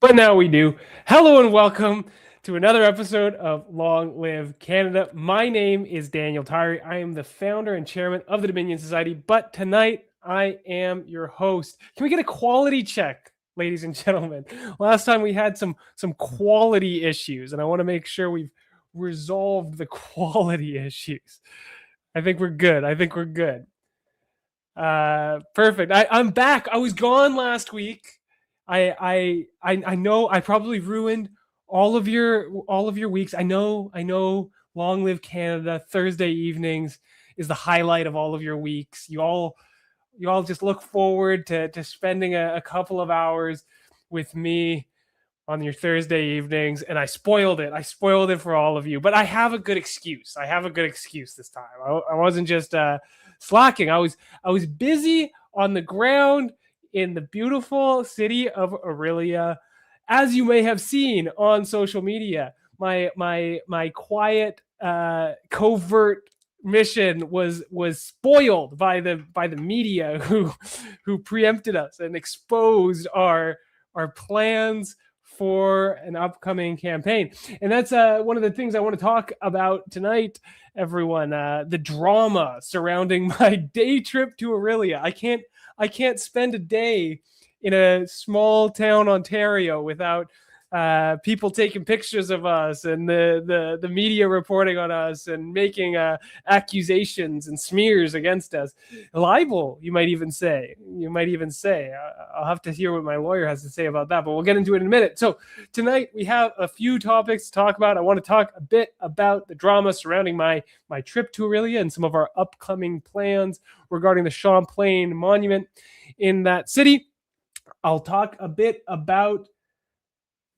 But now we do. Hello and welcome to another episode of Long Live Canada. My name is Daniel Tyree. I am the founder and chairman of the Dominion Society, but tonight I am your host. Can we get a quality check, ladies and gentlemen? Last time we had some quality issues, and I want to make sure we've resolved the quality issues. I think we're good. Perfect. I'm back. I was gone last week. I know I probably ruined all of your weeks. I know. Long Live Canada Thursday evenings is the highlight of all of your weeks. You all just look forward to spending a couple of hours with me on your Thursday evenings, and I spoiled it. I spoiled it for all of you. But I have a good excuse. This time. I wasn't just slacking. I was busy on the ground in the beautiful city of Orillia, as you may have seen on social media. My quiet covert mission was spoiled by the media who preempted us and exposed our plans for an upcoming campaign. And that's one of the things I want to talk about tonight, everyone. The drama surrounding my day trip to Orillia. I can't spend a day in a small town Ontario without people taking pictures of us and the media reporting on us and making accusations and smears against us. Libel, you might even say. I'll have to hear what my lawyer has to say about that, but we'll get into it in a minute. So tonight we have a few topics to talk about. I want to talk a bit about the drama surrounding my trip to Orillia and some of our upcoming plans regarding the Champlain monument in that city. I'll talk a bit about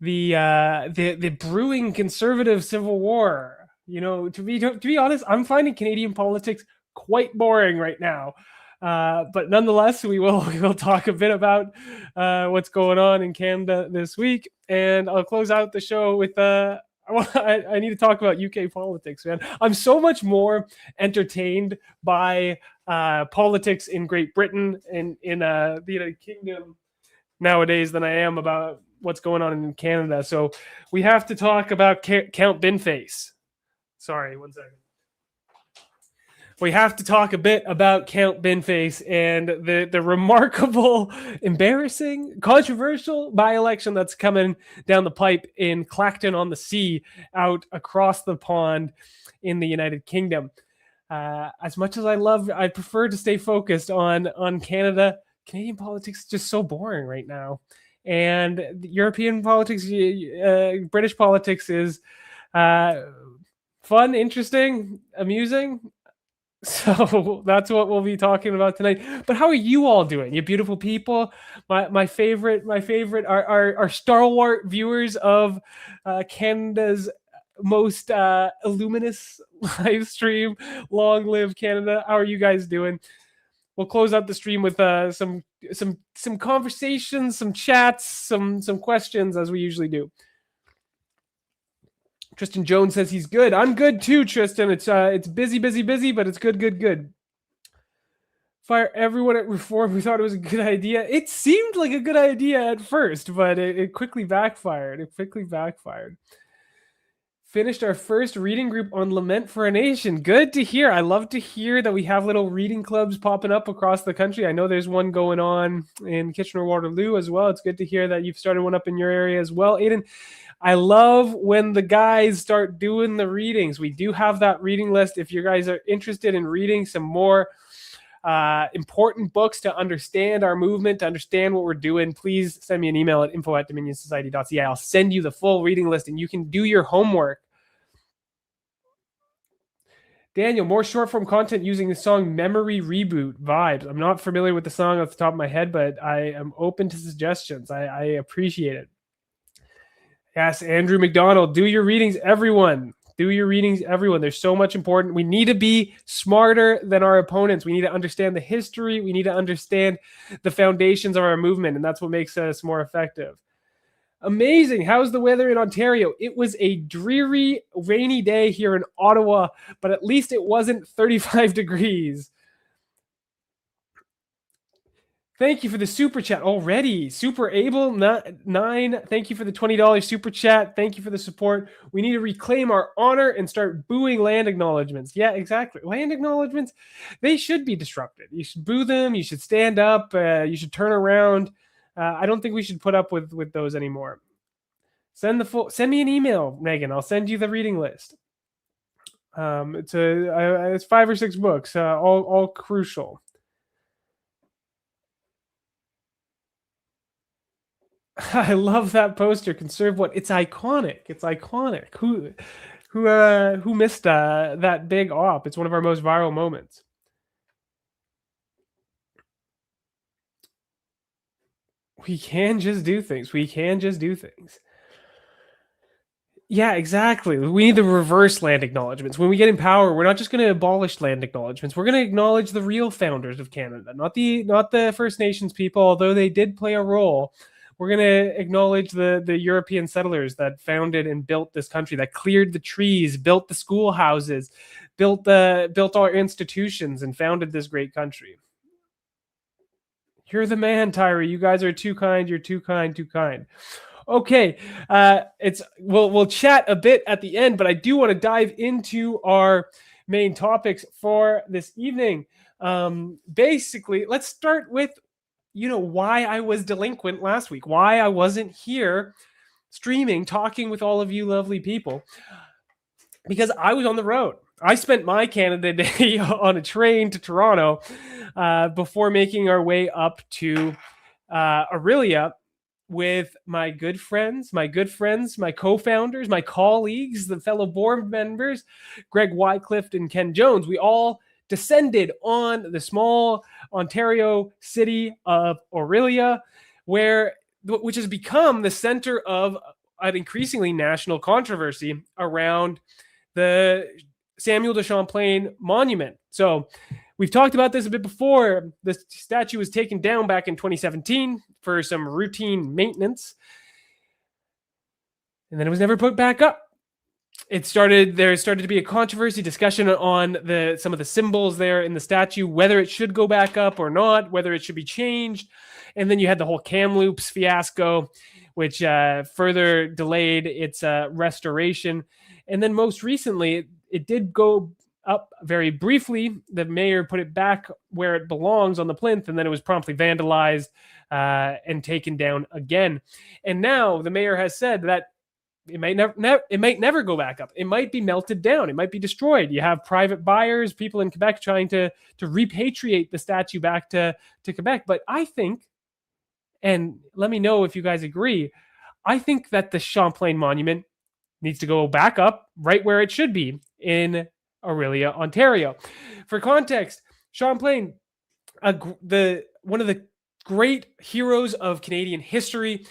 the brewing conservative civil war. You know, to be honest, I'm finding Canadian politics quite boring right now. But nonetheless, we will talk a bit about what's going on in Canada this week, and I'll close out the show with I need to talk about UK politics, man. I'm so much more entertained by politics in Great Britain and in the United Kingdom nowadays than I am about what's going on in Canada. So we have to talk about Count Binface. Sorry, one second. We have to talk a bit about Count Binface and the remarkable, embarrassing, controversial by-election that's coming down the pipe in Clacton-on-the-Sea out across the pond in the United Kingdom. As much as I prefer to stay focused on Canada. Canadian politics is just so boring right now. And European politics, British politics is fun, interesting, amusing. So that's what we'll be talking about tonight. But how are you all doing? You beautiful people. My favorite are stalwart viewers of Canada's most illuminous live stream. Long live Canada. How are you guys doing? We'll close out the stream with some conversations, some chats, some questions, as we usually do. Tristan Jones says he's good. I'm good too, Tristan. It's busy, but it's good. Fire everyone at Reform who thought it was a good idea. It seemed like a good idea at first, but it quickly backfired. Finished our first reading group on Lament for a Nation. Good to hear. I love to hear that we have little reading clubs popping up across the country. I know there's one going on in Kitchener-Waterloo as well. It's good to hear that you've started one up in your area as well, Aiden. I love when the guys start doing the readings. We do have that reading list. If you guys are interested in reading some more important books to understand our movement, to understand what we're doing, please send me an email at info@dominionsociety.ca. I'll send you the full reading list and you can do your homework. Daniel, more short form content using the song Memory Reboot vibes. I'm not familiar with the song off the top of my head, but I am open to suggestions. I appreciate it. Yes, Andrew McDonald, do your readings, everyone. There's so much important. We need to be smarter than our opponents. We need to understand the history. We need to understand the foundations of our movement, and that's what makes us more effective. Amazing. How's the weather in Ontario? It was a dreary, rainy day here in Ottawa, but at least it wasn't 35 degrees. Thank you for the super chat already. Super Able 9. Thank you for the $20 super chat. Thank you for the support. We need to reclaim our honor and start booing land acknowledgements. Yeah, exactly. Land acknowledgements, they should be disrupted. You should boo them. You should stand up. You should turn around. I don't think we should put up with those anymore. Send me an email, Megan. I'll send you the reading list. It's 5 or 6 books, all crucial. I love that poster. Conserve what? It's iconic. It's iconic. Who missed that big op? It's one of our most viral moments. We can just do things. We can just do things. Yeah, exactly. We need the reverse land acknowledgements. When we get in power, we're not just going to abolish land acknowledgements. We're going to acknowledge the real founders of Canada, not the First Nations people, although they did play a role. We're going to acknowledge the European settlers that founded and built this country, that cleared the trees, built the schoolhouses, built our institutions, and founded this great country. You're the man, Tyree. You guys are too kind. You're too kind, too kind. Okay, we'll chat a bit at the end, but I do want to dive into our main topics for this evening. Basically, let's start with why I was delinquent last week, why I wasn't here streaming, talking with all of you lovely people, because I was on the road. I spent my Canada Day on a train to Toronto before making our way up to Orillia with my good friends, my co-founders, my colleagues, the fellow board members, Greg Wycliffe and Ken Jones. We all descended on the small Ontario city of Orillia, which has become the center of an increasingly national controversy around the Samuel de Champlain monument. So we've talked about this a bit before. The statue was taken down back in 2017 for some routine maintenance, and then it was never put back up. There started to be a controversy, discussion on some of the symbols there in the statue, whether it should go back up or not, whether it should be changed. And then you had the whole Kamloops fiasco, which further delayed its restoration. And then most recently, it did go up very briefly. The mayor put it back where it belongs on the plinth, and then it was promptly vandalized and taken down again. And now the mayor has said that it might never go back up. It might be melted down. It might be destroyed. You have private buyers, people in Quebec trying to repatriate the statue back to Quebec. But I think, and let me know if you guys agree, I think that the Champlain monument needs to go back up right where it should be in Orillia, Ontario. For context, Champlain, one of the great heroes of Canadian history,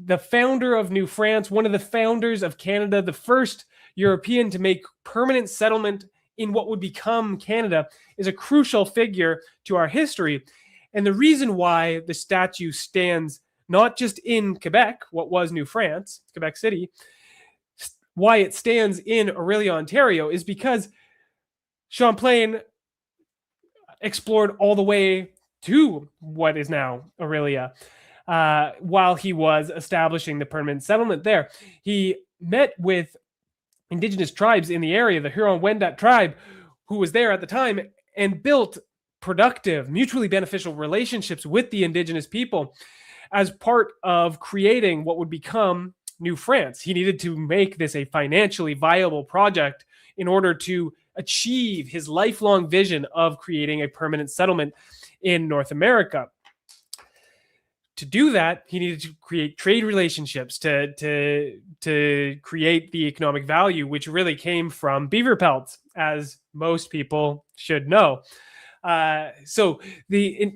the founder of New France, one of the founders of Canada, the first European to make permanent settlement in what would become Canada, is a crucial figure to our history. And the reason why the statue stands not just in Quebec, what was New France, Quebec City, why it stands in Orillia, Ontario, is because Champlain explored all the way to what is now Orillia while he was establishing the permanent settlement there. He met with Indigenous tribes in the area, the Huron-Wendat tribe, who was there at the time, and built productive, mutually beneficial relationships with the Indigenous people as part of creating what would become New France. He needed to make this a financially viable project in order to achieve his lifelong vision of creating a permanent settlement in North America. To do that, he needed to create trade relationships to create the economic value, which really came from beaver pelts, as most people should know. So the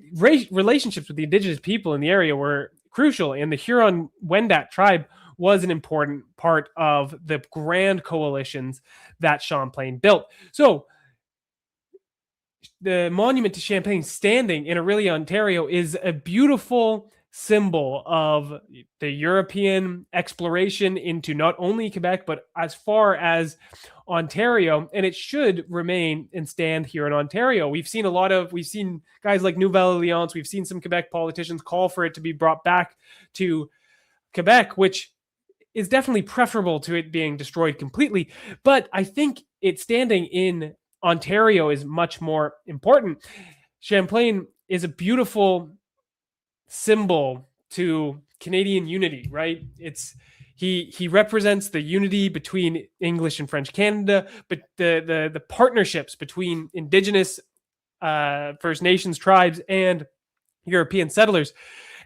relationships with the Indigenous people in the area were crucial, and the Huron-Wendat tribe was an important part of the grand coalitions that Champlain built. So the monument to Champlain standing in Orillia, Ontario is a beautiful symbol of the European exploration into not only Quebec, but as far as Ontario, and it should remain and stand here in Ontario. We've seen guys like Nouvelle Alliance, we've seen some Quebec politicians call for it to be brought back to Quebec, which is definitely preferable to it being destroyed completely. But I think it standing in Ontario is much more important. Champlain is a beautiful symbol to Canadian unity, right? He represents the unity between English and French Canada, but the partnerships between Indigenous First Nations tribes and European settlers,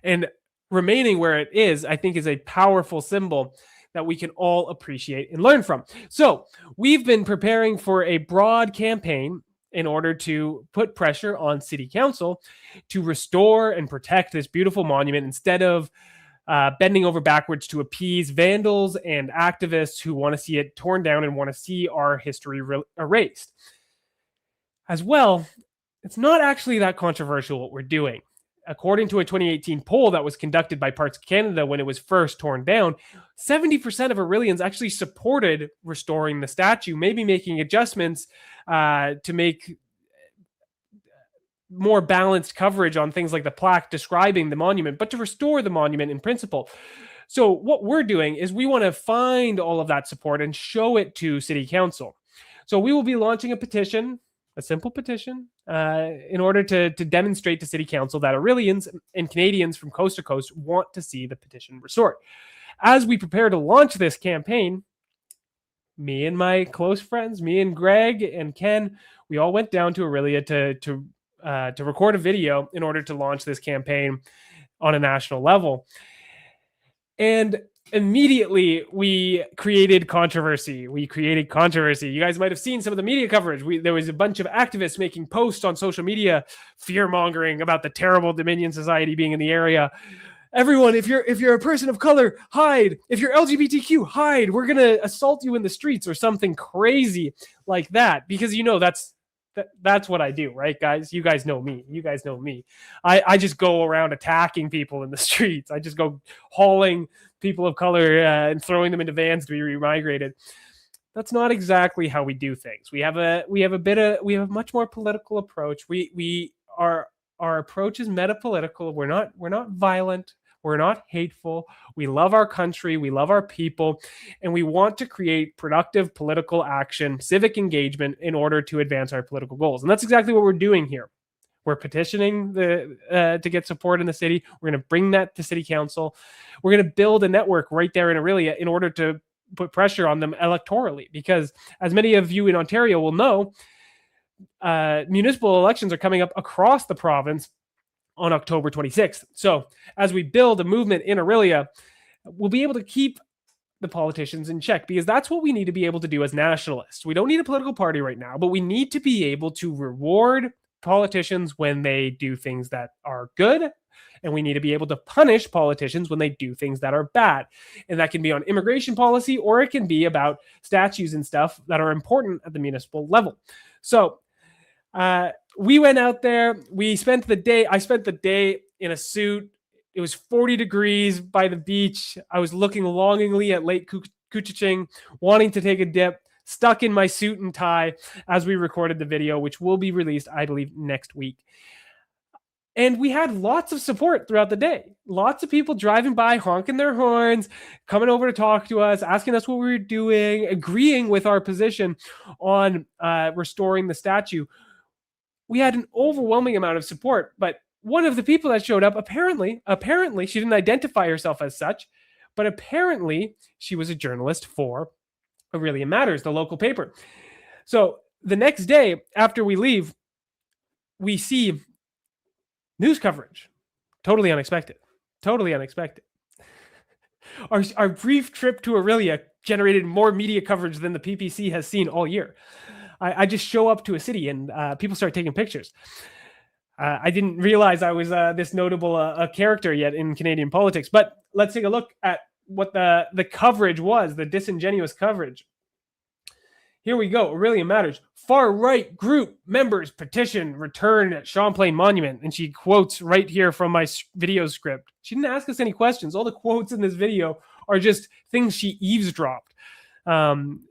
and remaining where it is, I think, is a powerful symbol that we can all appreciate and learn from. So we've been preparing for a broad campaign in order to put pressure on City Council to restore and protect this beautiful monument instead of bending over backwards to appease vandals and activists who want to see it torn down and want to see our history erased. As well, it's not actually that controversial what we're doing. According to a 2018 poll that was conducted by Parks Canada when it was first torn down, 70% of Orillians actually supported restoring the statue, maybe making adjustments to make more balanced coverage on things like the plaque describing the monument, but to restore the monument in principle. So what we're doing is we want to find all of that support and show it to City Council. So we will be launching a petition, a simple petition, in order to demonstrate to City Council that Orillians and Canadians from coast to coast want to see the petition restored. As we prepare to launch this campaign, me and my close friends, me and Greg and Ken, we all went down to Orillia to record a video in order to launch this campaign on a national level. And immediately we created controversy. You guys might have seen some of the media coverage. There was a bunch of activists making posts on social media, fear-mongering about the terrible Dominion Society being in the area. Everyone, if you're a person of color, hide. If you're LGBTQ, hide. We're gonna assault you in the streets or something crazy like that. Because that's what I do, right, guys? You guys know me. I just go around attacking people in the streets. I just go hauling people of color and throwing them into vans to be remigrated. That's not exactly how we do things. We have a much more political approach. Our approach is metapolitical. We're not violent. We're not hateful. We love our country. We love our people. And we want to create productive political action, civic engagement in order to advance our political goals. And that's exactly what we're doing here. We're petitioning to get support in the city. We're going to bring that to City Council. We're going to build a network right there in Orillia in order to put pressure on them electorally. Because as many of you in Ontario will know, municipal elections are coming up across the province on October 26th. So as we build a movement in Orillia, we'll be able to keep the politicians in check, because that's what we need to be able to do as nationalists. We don't need a political party right now, but we need to be able to reward politicians when they do things that are good, and we need to be able to punish politicians when they do things that are bad. And that can be on immigration policy, or it can be about statues and stuff that are important at the municipal level. So we went out there. I spent the day in a suit. It was 40 degrees by the beach. I was looking longingly at Lake Couchiching, wanting to take a dip, stuck in my suit and tie as we recorded the video, which will be released, I believe, next week. And we had lots of support throughout the day. Lots of people driving by, honking their horns, coming over to talk to us, asking us what we were doing, agreeing with our position on restoring the statue. We had an overwhelming amount of support, but one of the people that showed up, apparently, she didn't identify herself as such, but apparently she was a journalist for Orillia Matters, the local paper. So the next day after we leave, we see news coverage. Totally unexpected. Our brief trip to Orillia generated more media coverage than the PPC has seen all year. I just show up to a city and people start taking pictures. I didn't realize I was this notable a character yet in Canadian politics. But let's take a look at what the coverage was, the disingenuous coverage. Here we go. Orillia Matters. Far right group members petition return at Champlain Monument. And she quotes right here from my video script. She didn't ask us any questions. All the quotes in this video are just things she eavesdropped.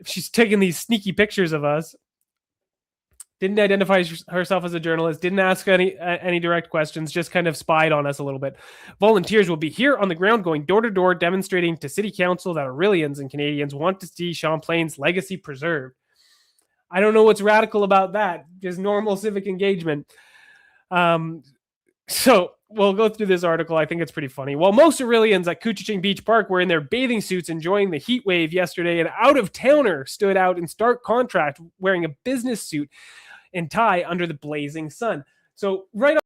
She's taking these sneaky pictures of us. Didn't identify herself as a journalist, didn't ask any direct questions, just kind of spied on us a little bit. Volunteers will be here on the ground going door to door demonstrating to City Council that Orillians and Canadians want to see Champlain's legacy preserved. I don't know what's radical about that, just normal civic engagement. So we'll go through this article. I think it's pretty funny. While most Orillians at Couchiching Beach Park were in their bathing suits enjoying the heat wave yesterday, an out-of-towner stood out in stark contrast wearing a business suit and tie under the blazing sun. So right on,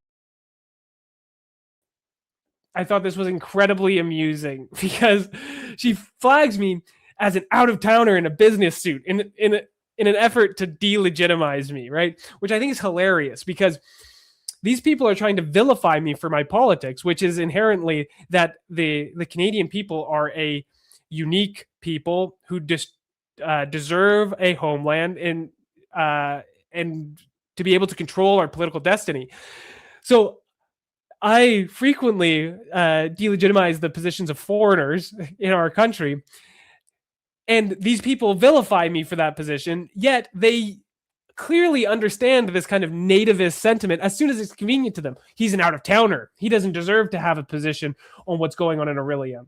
I thought this was incredibly amusing because she flags me as an out-of-towner in a business suit in an effort to delegitimize me, right? Which I think is hilarious because these people are trying to vilify me for my politics, which is inherently that the Canadian people are a unique people who just deserve a homeland and to be able to control our political destiny. So I frequently delegitimize the positions of foreigners in our country, and these people vilify me for that position, yet they clearly understand this kind of nativist sentiment as soon as it's convenient to them. He's an out-of-towner. He doesn't deserve to have a position on what's going on in Orillia.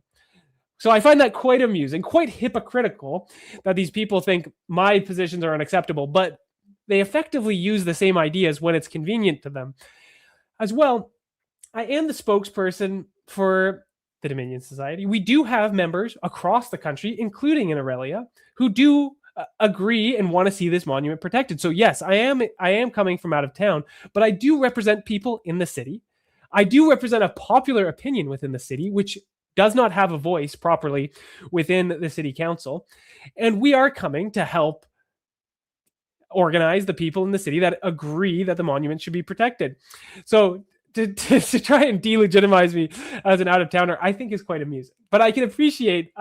So I find that quite amusing, quite hypocritical that these people think my positions are unacceptable, but they effectively use the same ideas when it's convenient to them. As well, I am the spokesperson for the Dominion Society. We do have members across the country, including in Orillia, who do agree and want to see this monument protected. So yes, I am coming from out of town, but I do represent people in the city. I do represent a popular opinion within the city, which does not have a voice properly within the city council. And we are coming to help organize the people in the city that agree that the monument should be protected. So to try and delegitimize me as an out-of-towner, I think is quite amusing. But I can appreciate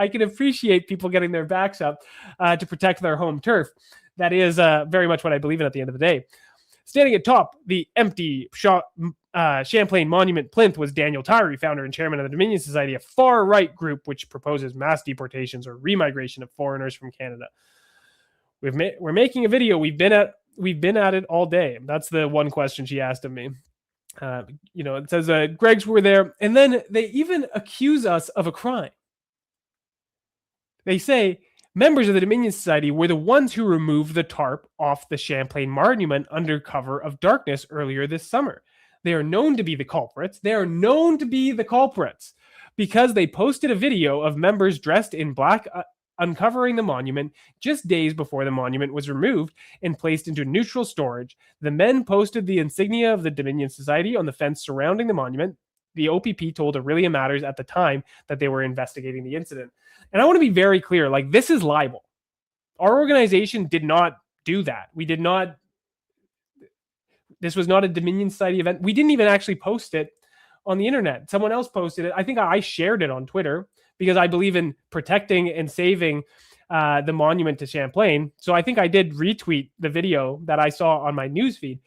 people getting their backs up to protect their home turf. That is very much what I believe in at the end of the day. Standing atop the empty Champlain Monument plinth was Daniel Tyree, founder and chairman of the Dominion Society, a far-right group which proposes mass deportations or remigration of foreigners from Canada. We're making a video. We've been at it all day. That's the one question she asked of me. It says Greg's were there, and then they even accuse us of a crime. They say members of the Dominion Society were the ones who removed the tarp off the Champlain Monument under cover of darkness earlier this summer. They are known to be the culprits. Because they posted a video of members dressed in black uncovering the monument just days before the monument was removed and placed into neutral storage. The men posted the insignia of the Dominion Society on the fence surrounding the monument. The OPP told Orillia Matters at the time that they were investigating the incident. And I want to be very clear, this is libel. Our organization did not do that. This was not a Dominion Society event. We didn't even actually post it on the internet. Someone else posted it. I think I shared it on Twitter because I believe in protecting and saving the monument to Champlain. So I think I did retweet the video that I saw on my newsfeed.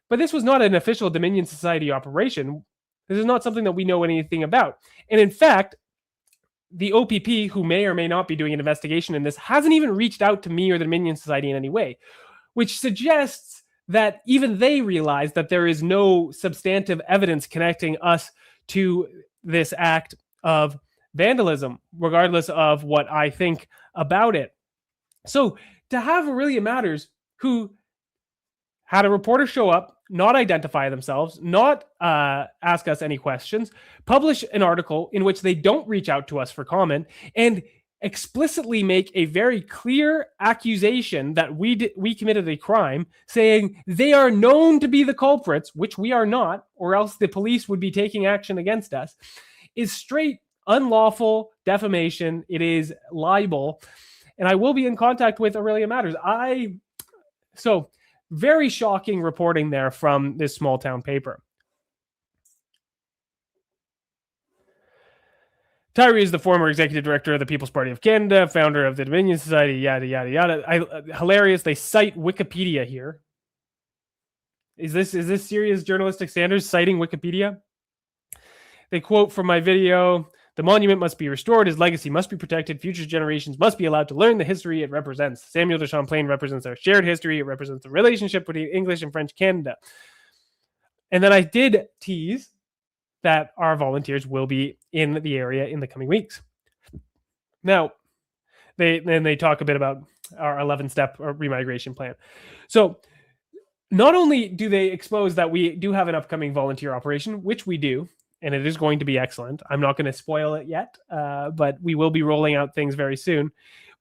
But this was not an official Dominion Society operation. This is not something that we know anything about. And in fact, the OPP, who may or may not be doing an investigation in this, hasn't even reached out to me or the Dominion Society in any way, which suggests that even they realize that there is no substantive evidence connecting us to this act of vandalism, regardless of what I think about it. So to have Orillia Matters, who had a reporter show up, not identify themselves, not ask us any questions, publish an article in which they don't reach out to us for comment, and explicitly make a very clear accusation that we committed a crime, saying they are known to be the culprits, which we are not, or else the police would be taking action against us, is straight unlawful defamation. It is libel. And I will be in contact with Orillia Matters. So very shocking reporting there from this small town paper. Tyree is the former executive director of the People's Party of Canada, founder of the Dominion Society, yada, yada, yada. Hilarious. They cite Wikipedia here. Is this serious journalistic standards, citing Wikipedia? They quote from my video, the monument must be restored, his legacy must be protected, future generations must be allowed to learn the history it represents. Samuel de Champlain represents our shared history, it represents the relationship between English and French Canada. And then I did tease that our volunteers will be in the area in the coming weeks. Now, they talk a bit about our 11-step remigration plan. So not only do they expose that we do have an upcoming volunteer operation, which we do, and it is going to be excellent. I'm not going to spoil it yet, but we will be rolling out things very soon.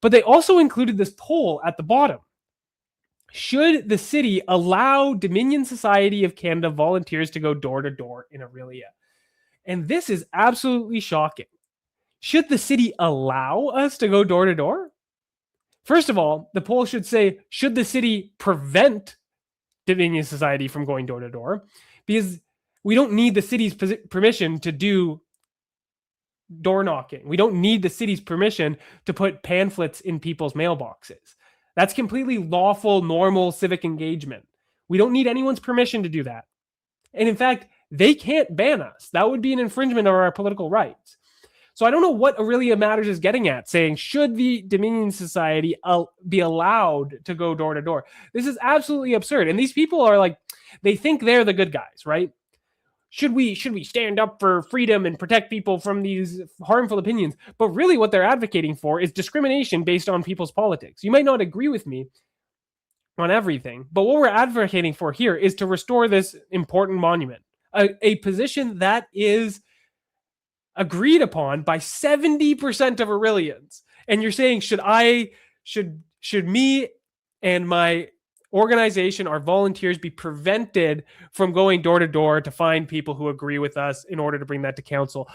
But they also included this poll at the bottom. Should the city allow Dominion Society of Canada volunteers to go door to door in Orillia? And this is absolutely shocking. Should the city allow us to go door to door? First of all, the poll should say, should the city prevent Dominion Society from going door to door? Because we don't need the city's permission to do door knocking. We don't need the city's permission to put pamphlets in people's mailboxes. That's completely lawful, normal civic engagement. We don't need anyone's permission to do that. And in fact, they can't ban us. That would be an infringement of our political rights. So I don't know what Orillia Matters is getting at, saying, should the Dominion Society be allowed to go door to door? This is absolutely absurd. And these people are like, they think they're the good guys, right? Should we stand up for freedom and protect people from these harmful opinions? But really what they're advocating for is discrimination based on people's politics. You might not agree with me on everything, but what we're advocating for here is to restore this important monument, a position that is agreed upon by 70% of Orillians. And you're saying, should me and my organization, our volunteers, be prevented from going door to door to find people who agree with us in order to bring that to council?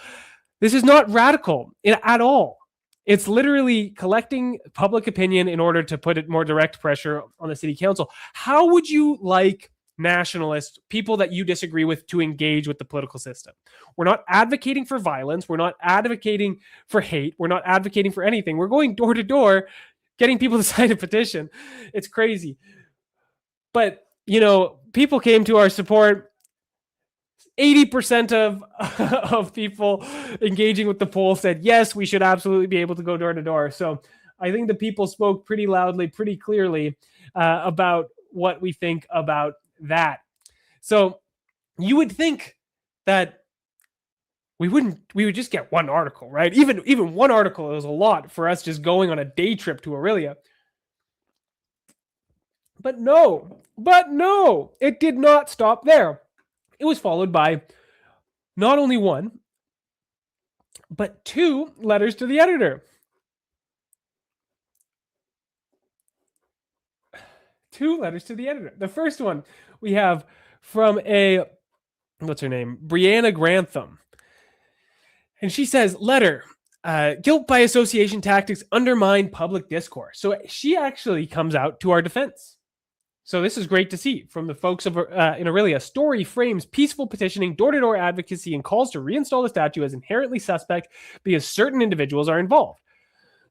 This is not radical at all. It's literally collecting public opinion in order to put it more direct pressure on the city council. How would you like nationalists, people that you disagree with, to engage with the political system? We're not advocating for violence. We're not advocating for hate. We're not advocating for anything. We're going door to door, getting people to sign a petition. It's crazy. But, people came to our support. 80% of people engaging with the poll said, yes, we should absolutely be able to go door to door. So I think the people spoke pretty loudly, pretty clearly about what we think about that. So you would think that we would just get one article, right? Even one article is a lot for us just going on a day trip to Orillia. But no, it did not stop there. It was followed by not only one, but two letters to the editor. Two letters to the editor. The first one we have from what's her name? Brianna Grantham. And she says, letter, guilt by association tactics undermine public discourse. So she actually comes out to our defense. So this is great to see from the folks in Orillia. Story frames peaceful petitioning, door-to-door advocacy, and calls to reinstall the statue as inherently suspect because certain individuals are involved.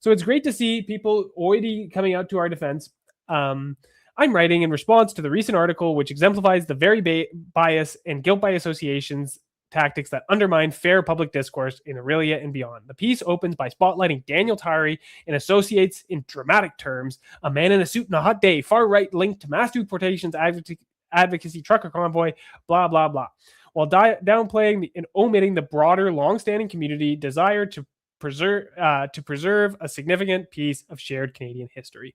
So it's great to see people already coming out to our defense. I'm writing in response to the recent article, which exemplifies the very bias and guilt by associations tactics that undermine fair public discourse in Orillia and beyond. The piece opens by spotlighting Daniel Tyree and associates in dramatic terms, a man in a suit on a hot day, far right linked to mass deportations, advocacy, trucker convoy, blah, blah, blah, while downplaying and omitting the broader long-standing community desire to preserve a significant piece of shared Canadian history.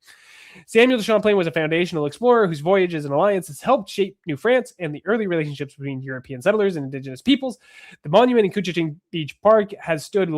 Samuel de Champlain was a foundational explorer whose voyages and alliances helped shape New France and the early relationships between European settlers and Indigenous peoples. The monument in Couchiching Beach Park has stood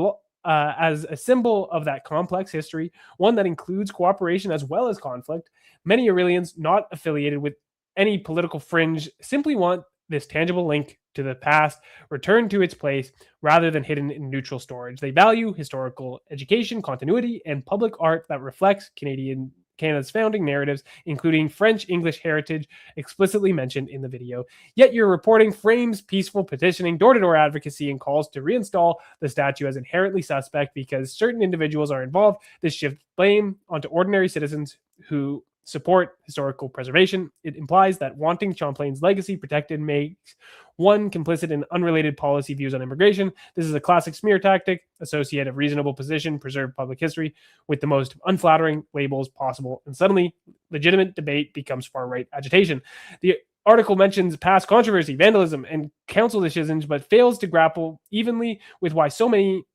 as a symbol of that complex history, one that includes cooperation as well as conflict. Many Orillians not affiliated with any political fringe simply want this tangible link to the past returned to its place rather than hidden in neutral storage. They value historical education, continuity, and public art that reflects Canadian Canada's founding narratives, including French English heritage, explicitly mentioned in the video. Yet your reporting frames peaceful petitioning, door-to-door advocacy, and calls to reinstall the statue as inherently suspect because certain individuals are involved. This shifts blame onto ordinary citizens who support historical preservation. It implies that wanting Champlain's legacy protected makes one complicit in unrelated policy views on immigration. This is a classic smear tactic, associate a reasonable position, preserve public history with the most unflattering labels possible, and suddenly legitimate debate becomes far-right agitation. The article mentions past controversy, vandalism, and council decisions, but fails to grapple evenly with why so many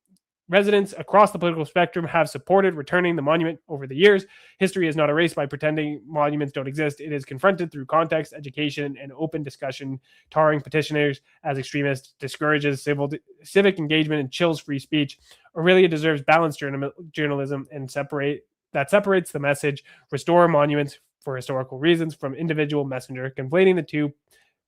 residents across the political spectrum have supported returning the monument over the years. History is not erased by pretending monuments don't exist. It is confronted through context, education, and open discussion. Tarring petitioners as extremists discourages civic engagement and chills free speech. Orillia deserves balanced journalism and separates the message, restore monuments for historical reasons, from individual messenger. Conflating the two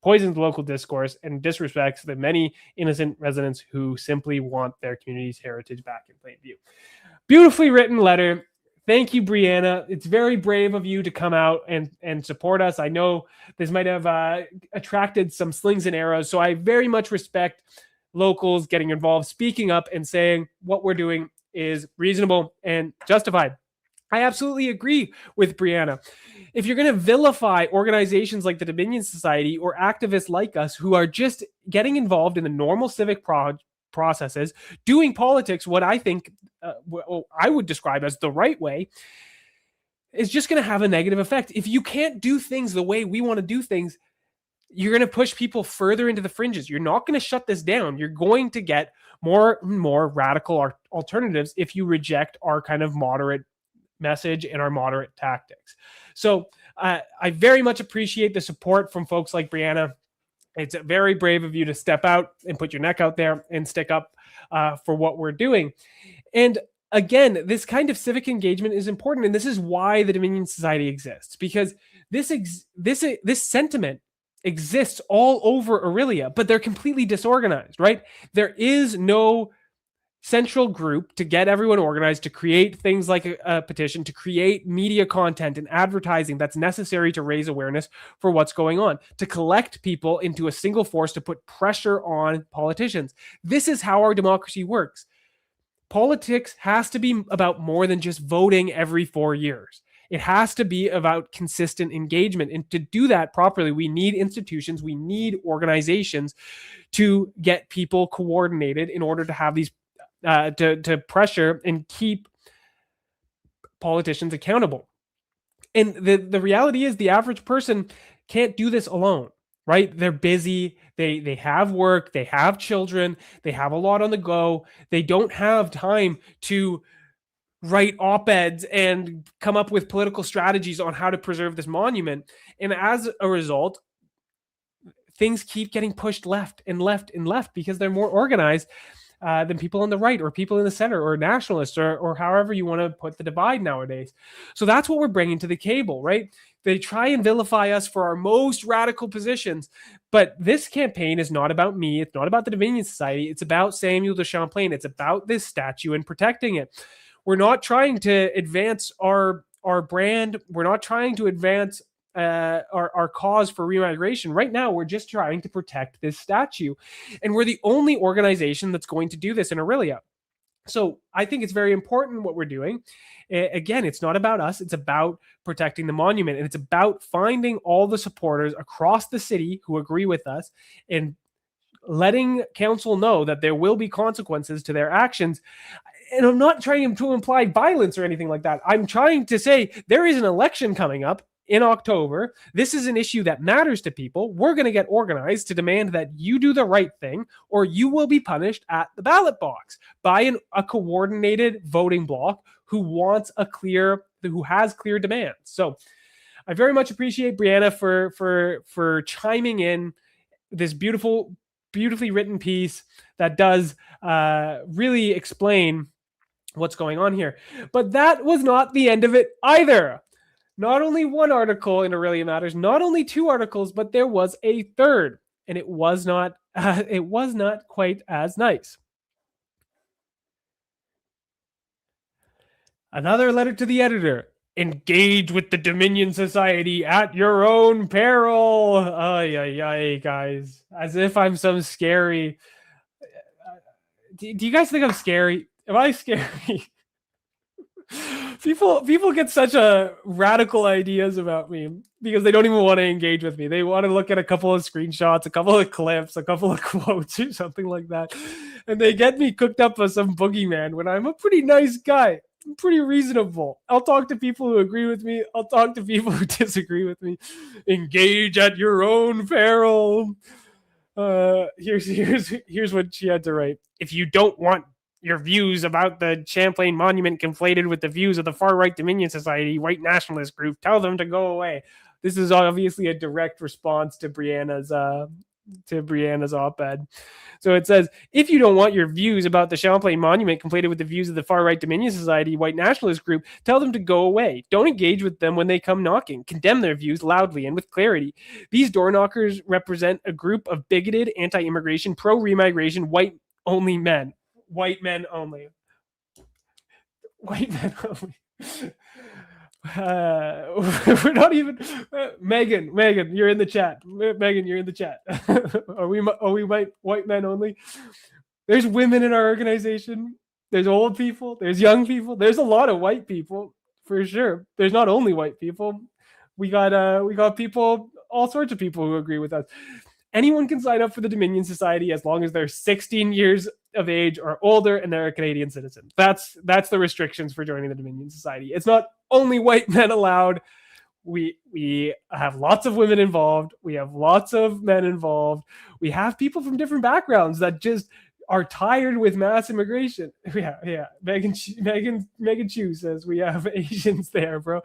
poisons local discourse and disrespects the many innocent residents who simply want their community's heritage back in plain view. Beautifully written letter. Thank you, Brianna. It's very brave of you to come out and support us. I know this might have attracted some slings and arrows, so I very much respect locals getting involved, speaking up, and saying what we're doing is reasonable and justified. I absolutely agree with Brianna. If you're going to vilify organizations like the Dominion Society or activists like us who are just getting involved in the normal civic processes, doing politics, what I think I would describe as the right way, is just going to have a negative effect. If you can't do things the way we want to do things, you're going to push people further into the fringes. You're not going to shut this down. You're going to get more and more radical alternatives if you reject our kind of moderate message and our moderate tactics. So I very much appreciate the support from folks like Brianna. It's very brave of you to step out and put your neck out there and stick up for what we're doing. And again, this kind of civic engagement is important, and this is why the Dominion Society exists, because this sentiment exists all over Orillia, but they're completely disorganized, right? There is no central group to get everyone organized, to create things like a petition, to create media content and advertising that's necessary to raise awareness for what's going on, to collect people into a single force to put pressure on politicians. This is how our democracy works. Politics has to be about more than just voting every 4 years. It has to be about consistent engagement. And to do that properly, we need institutions, we need organizations to get people coordinated in order to have these to pressure and keep politicians accountable. And the reality is the average person can't do this alone, right? They're busy. They have work. They have children. They have a lot on the go. They don't have time to write op-eds and come up with political strategies on how to preserve this monument. And as a result, things keep getting pushed left and left and left because they're more organized than people on the right or people in the center or nationalists or however you want to put the divide nowadays. So that's what we're bringing to the table, right? They try and vilify us for our most radical positions. But this campaign is not about me. It's not about the Dominion Society. It's about Samuel de Champlain. It's about this statue and protecting it. We're not trying to advance our brand. We're not trying to advance our cause for remigration. Right now, we're just trying to protect this statue. And we're the only organization that's going to do this in Orillia. So I think it's very important what we're doing. Again, it's not about us. It's about protecting the monument. And it's about finding all the supporters across the city who agree with us and letting council know that there will be consequences to their actions. And I'm not trying to imply violence or anything like that. I'm trying to say there is an election coming up in October. This is an issue that matters to people. We're going to get organized to demand that you do the right thing, or you will be punished at the ballot box by a coordinated voting bloc who has clear demands. So I very much appreciate Brianna for chiming in this beautifully written piece that does really explain what's going on here. But that was not the end of it either. Not only one article in Orillia Matters, not only two articles, but there was a third, and it was not quite as nice. Another letter to the editor. engage with the Dominion Society at your own peril. Ay, ay, ay, guys. As if I'm some scary. Do you guys think I'm scary? Am I scary? People get such radical ideas about me because they don't even want to engage with me. They want to look at a couple of screenshots, a couple of clips, a couple of quotes or something like that, and they get me cooked up as some boogeyman when I'm a pretty nice guy. I'm pretty reasonable. I'll talk to people who agree with me. I'll talk to people who disagree with me. Engage at your own peril. Here's what she had to write. If you don't want your views about the Champlain Monument conflated with the views of the far-right Dominion Society white nationalist group, tell them to go away. This is obviously a direct response to Brianna's op-ed. So it says, if you don't want your views about the Champlain Monument conflated with the views of the far-right Dominion Society white nationalist group, tell them to go away. Don't engage with them when they come knocking. Condemn their views loudly and with clarity. These door knockers represent a group of bigoted, anti-immigration, pro-remigration, white-only men. White men only. White men only. We're not even. Megan, you're in the chat. Megan, you're in the chat. Are we white men only? There's women in our organization. There's old people. There's young people. There's a lot of white people for sure. There's not only white people. We got people, all sorts of people who agree with us. Anyone can sign up for the Dominion Society as long as they're 16 years of age or older and they're a Canadian citizen. That's the restrictions for joining the Dominion Society. It's not only white men allowed. We have lots of women involved. We have lots of men involved. We have people from different backgrounds that just are tired with mass immigration. Yeah. Megan Chu says we have Asians there, bro.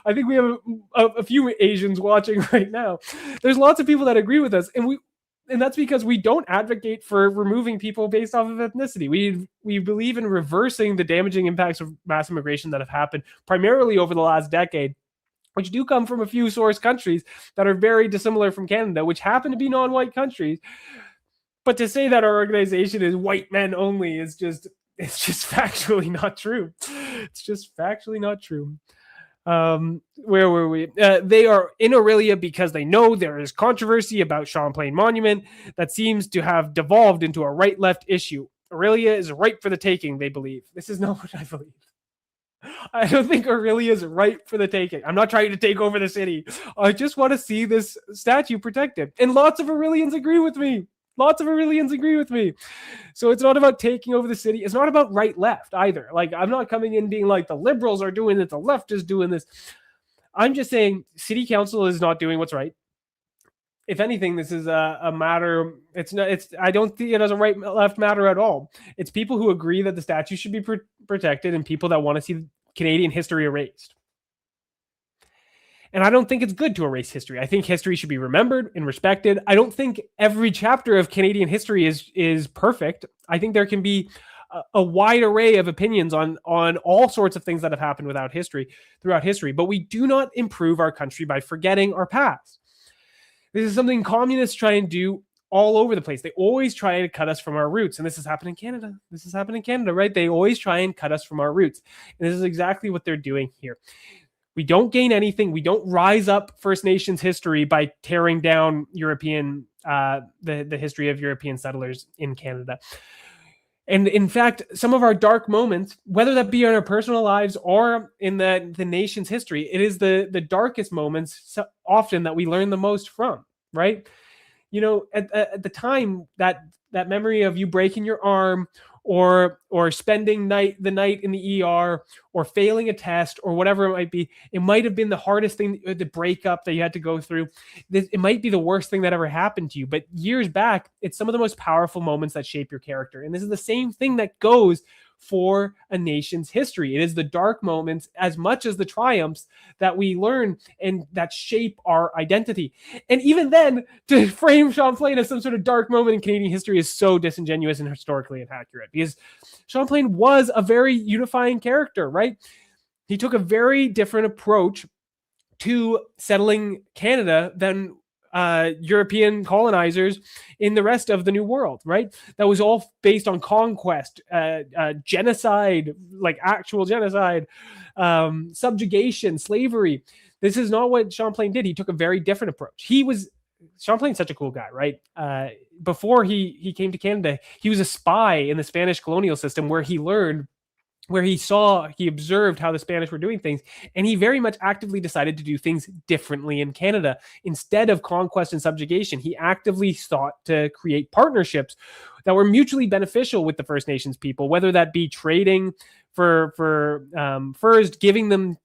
I think we have a few Asians watching right now. There's lots of people that agree with us, and that's because we don't advocate for removing people based off of ethnicity. We believe in reversing the damaging impacts of mass immigration that have happened primarily over the last decade, which do come from a few source countries that are very dissimilar from Canada, which happen to be non-white countries. But to say that our organization is white men only is just factually not true. It's just factually not true. Where were we? They are in Orillia because they know there is controversy about Champlain Monument that seems to have devolved into a right-left issue. Orillia is ripe for the taking, they believe. This is not what I believe. I don't think Orillia is ripe for the taking. I'm not trying to take over the city. I just want to see this statue protected. And lots of Orillians agree with me. So it's not about taking over the city. It's not about right-left either. Like, I'm not coming in being like the liberals are doing it, the left is doing this. I'm just saying city council is not doing what's right. If anything, this is a matter. I don't think it has a right-left matter at all. It's people who agree that the statue should be protected and people that want to see Canadian history erased. And I don't think it's good to erase history. I think history should be remembered and respected. I don't think every chapter of Canadian history is perfect. I think there can be a wide array of opinions on all sorts of things that have happened throughout history. But we do not improve our country by forgetting our past. This is something communists try and do all over the place. They always try to cut us from our roots. And this has happened in Canada. Right? They always try and cut us from our roots. And this is exactly what they're doing here. We don't gain anything. We don't rise up First Nations history by tearing down European, the history of European settlers in Canada. And in fact, some of our dark moments, whether that be in our personal lives or in the nation's history, it is the darkest moments so often that we learn the most from, right? You know, at the time, that memory of you breaking your arm or spending the night in the ER or failing a test or whatever it might be, it might have been the hardest thing, the breakup that you had to go through. It might be the worst thing that ever happened to you, but years back, it's some of the most powerful moments that shape your character. And this is the same thing that goes for a nation's history. It is the dark moments as much as the triumphs that we learn and that shape our identity. And even then, to frame Champlain as some sort of dark moment in Canadian history is so disingenuous and historically inaccurate, because Champlain was a very unifying character, right? He took a very different approach to settling Canada than European colonizers in the rest of the New World, right? That was all based on conquest, genocide, like actual genocide, subjugation, slavery. This is not what Champlain did. He took a very different approach. Champlain's such a cool guy, right? Before he came to Canada, he was a spy in the Spanish colonial system where he observed how the Spanish were doing things, and he very much actively decided to do things differently in Canada. Instead of conquest and subjugation, he actively sought to create partnerships that were mutually beneficial with the First Nations people, whether that be trading for furs, giving them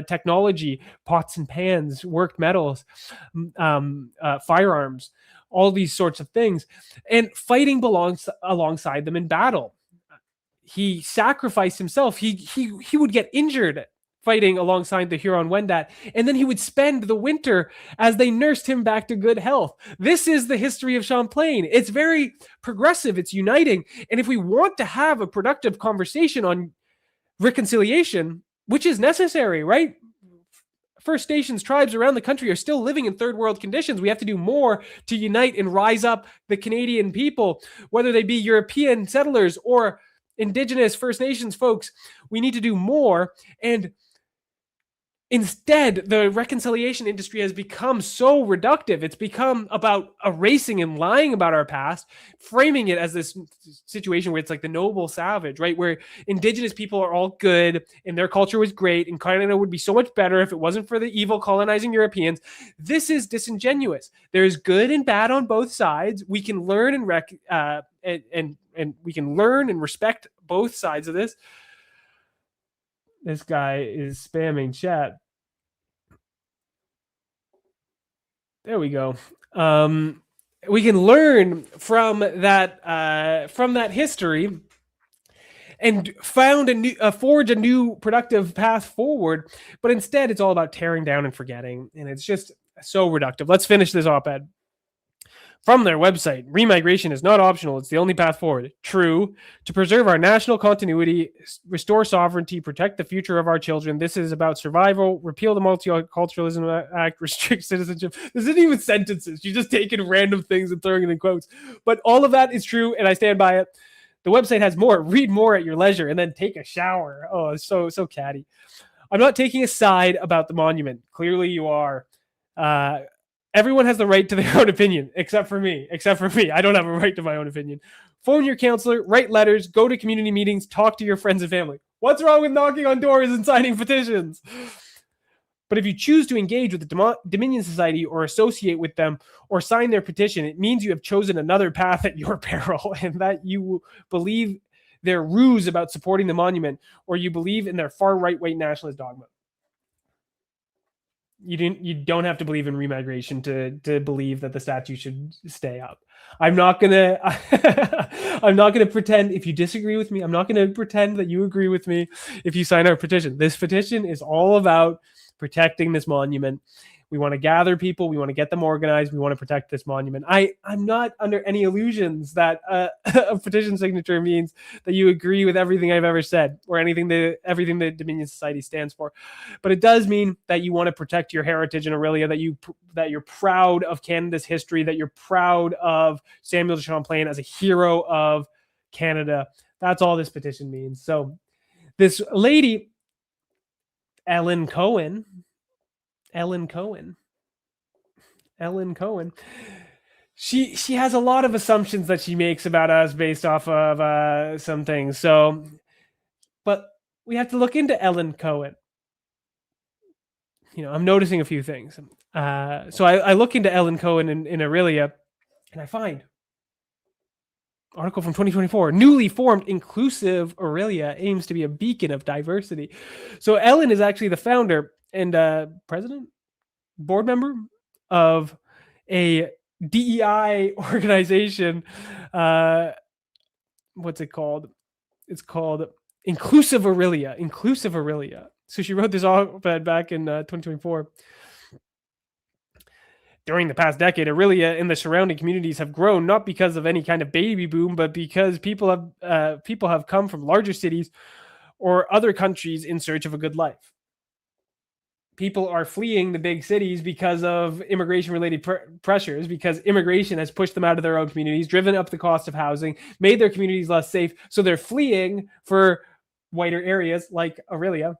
technology, pots and pans, worked metals, firearms, all these sorts of things, and fighting alongside them in battle. He sacrificed himself. He would get injured fighting alongside the Huron-Wendat, and then he would spend the winter as they nursed him back to good health. This is the history of Champlain. It's very progressive. It's uniting. And if we want to have a productive conversation on reconciliation, which is necessary, right? First Nations tribes around the country are still living in third world conditions. We have to do more to unite and rise up the Canadian people, whether they be European settlers or Indigenous First Nations folks. We need to do more. And instead, the reconciliation industry has become so reductive. It's become about erasing and lying about our past, framing it as this situation where it's like the noble savage, right? Where Indigenous people are all good and their culture was great and Canada would be so much better if it wasn't for the evil colonizing Europeans. This is disingenuous. There's good and bad on both sides. We can learn and we can learn and respect both sides of this. This guy is spamming chat. There we go. We can learn from that history and forge a new productive path forward. But instead, it's all about tearing down and forgetting, and it's just so reductive. Let's finish this op-ed. From their website, remigration is not optional. It's the only path forward. True. To preserve our national continuity, restore sovereignty, protect the future of our children. This is about survival. Repeal the Multiculturalism Act, restrict citizenship. This isn't even sentences. You're just taking random things and throwing it in quotes. But all of that is true, and I stand by it. The website has more. Read more at your leisure, and then take a shower. Oh, it's so catty. I'm not taking a side about the monument. Clearly you are. Everyone has the right to their own opinion, except for me. I don't have a right to my own opinion. Phone your counselor, write letters, go to community meetings, talk to your friends and family. What's wrong with knocking on doors and signing petitions? But if you choose to engage with the Dominion Society or associate with them or sign their petition, it means you have chosen another path at your peril, and that you believe their ruse about supporting the monument, or you believe in their far right-wing nationalist dogma. You don't have to believe in remigration to believe that the statue should stay up. I'm not gonna pretend. If you disagree with me, I'm not gonna pretend that you agree with me if you sign our petition. This petition is all about protecting this monument. We want to gather people. We want to get them organized. We want to protect this monument. I'm not under any illusions that a petition signature means that you agree with everything I've ever said or everything the Dominion Society stands for. But it does mean that you want to protect your heritage in Orillia, that you're proud of Canada's history, that you're proud of Samuel de Champlain as a hero of Canada. That's all this petition means. So this lady, Ellen Cohen, she has a lot of assumptions that she makes about us based off of some things. So, but we have to look into Ellen Cohen. I'm noticing a few things. So I look into Ellen Cohen in Orillia, and I find article from 2024, newly formed inclusive Orillia aims to be a beacon of diversity. So Ellen is actually the founder and president, board member of a DEI organization. What's it called? It's called Inclusive Orillia. So she wrote this op-ed back in 2024. During the past decade, Orillia and the surrounding communities have grown not because of any kind of baby boom, but because people have come from larger cities or other countries in search of a good life. people are fleeing the big cities because of immigration related pressures, because immigration has pushed them out of their own communities, driven up the cost of housing, made their communities less safe. So they're fleeing for whiter areas like Orillia.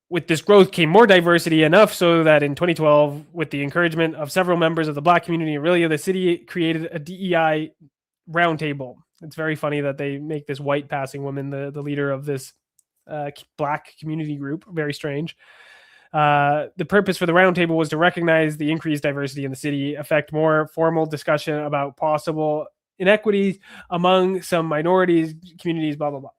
With this growth came more diversity, enough so that in 2012, with the encouragement of several members of the Black community in Orillia, the city created a DEI roundtable. It's very funny that they make this white passing woman the leader of this Black community group. Very strange. The purpose for the roundtable was to recognize the increased diversity in the city, affect more formal discussion about possible inequities among some minorities, communities, blah, blah, blah.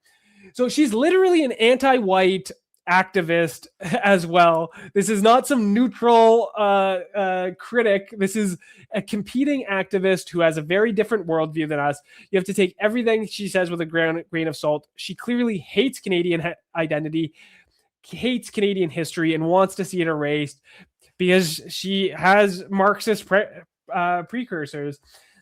So she's literally an anti-white activist as well. This is not some neutral critic. This is a competing activist who has a very different worldview than us. You have to take everything she says with a grain of salt. She clearly hates Canadian identity, hates Canadian history, and wants to see it erased because she has Marxist precursors.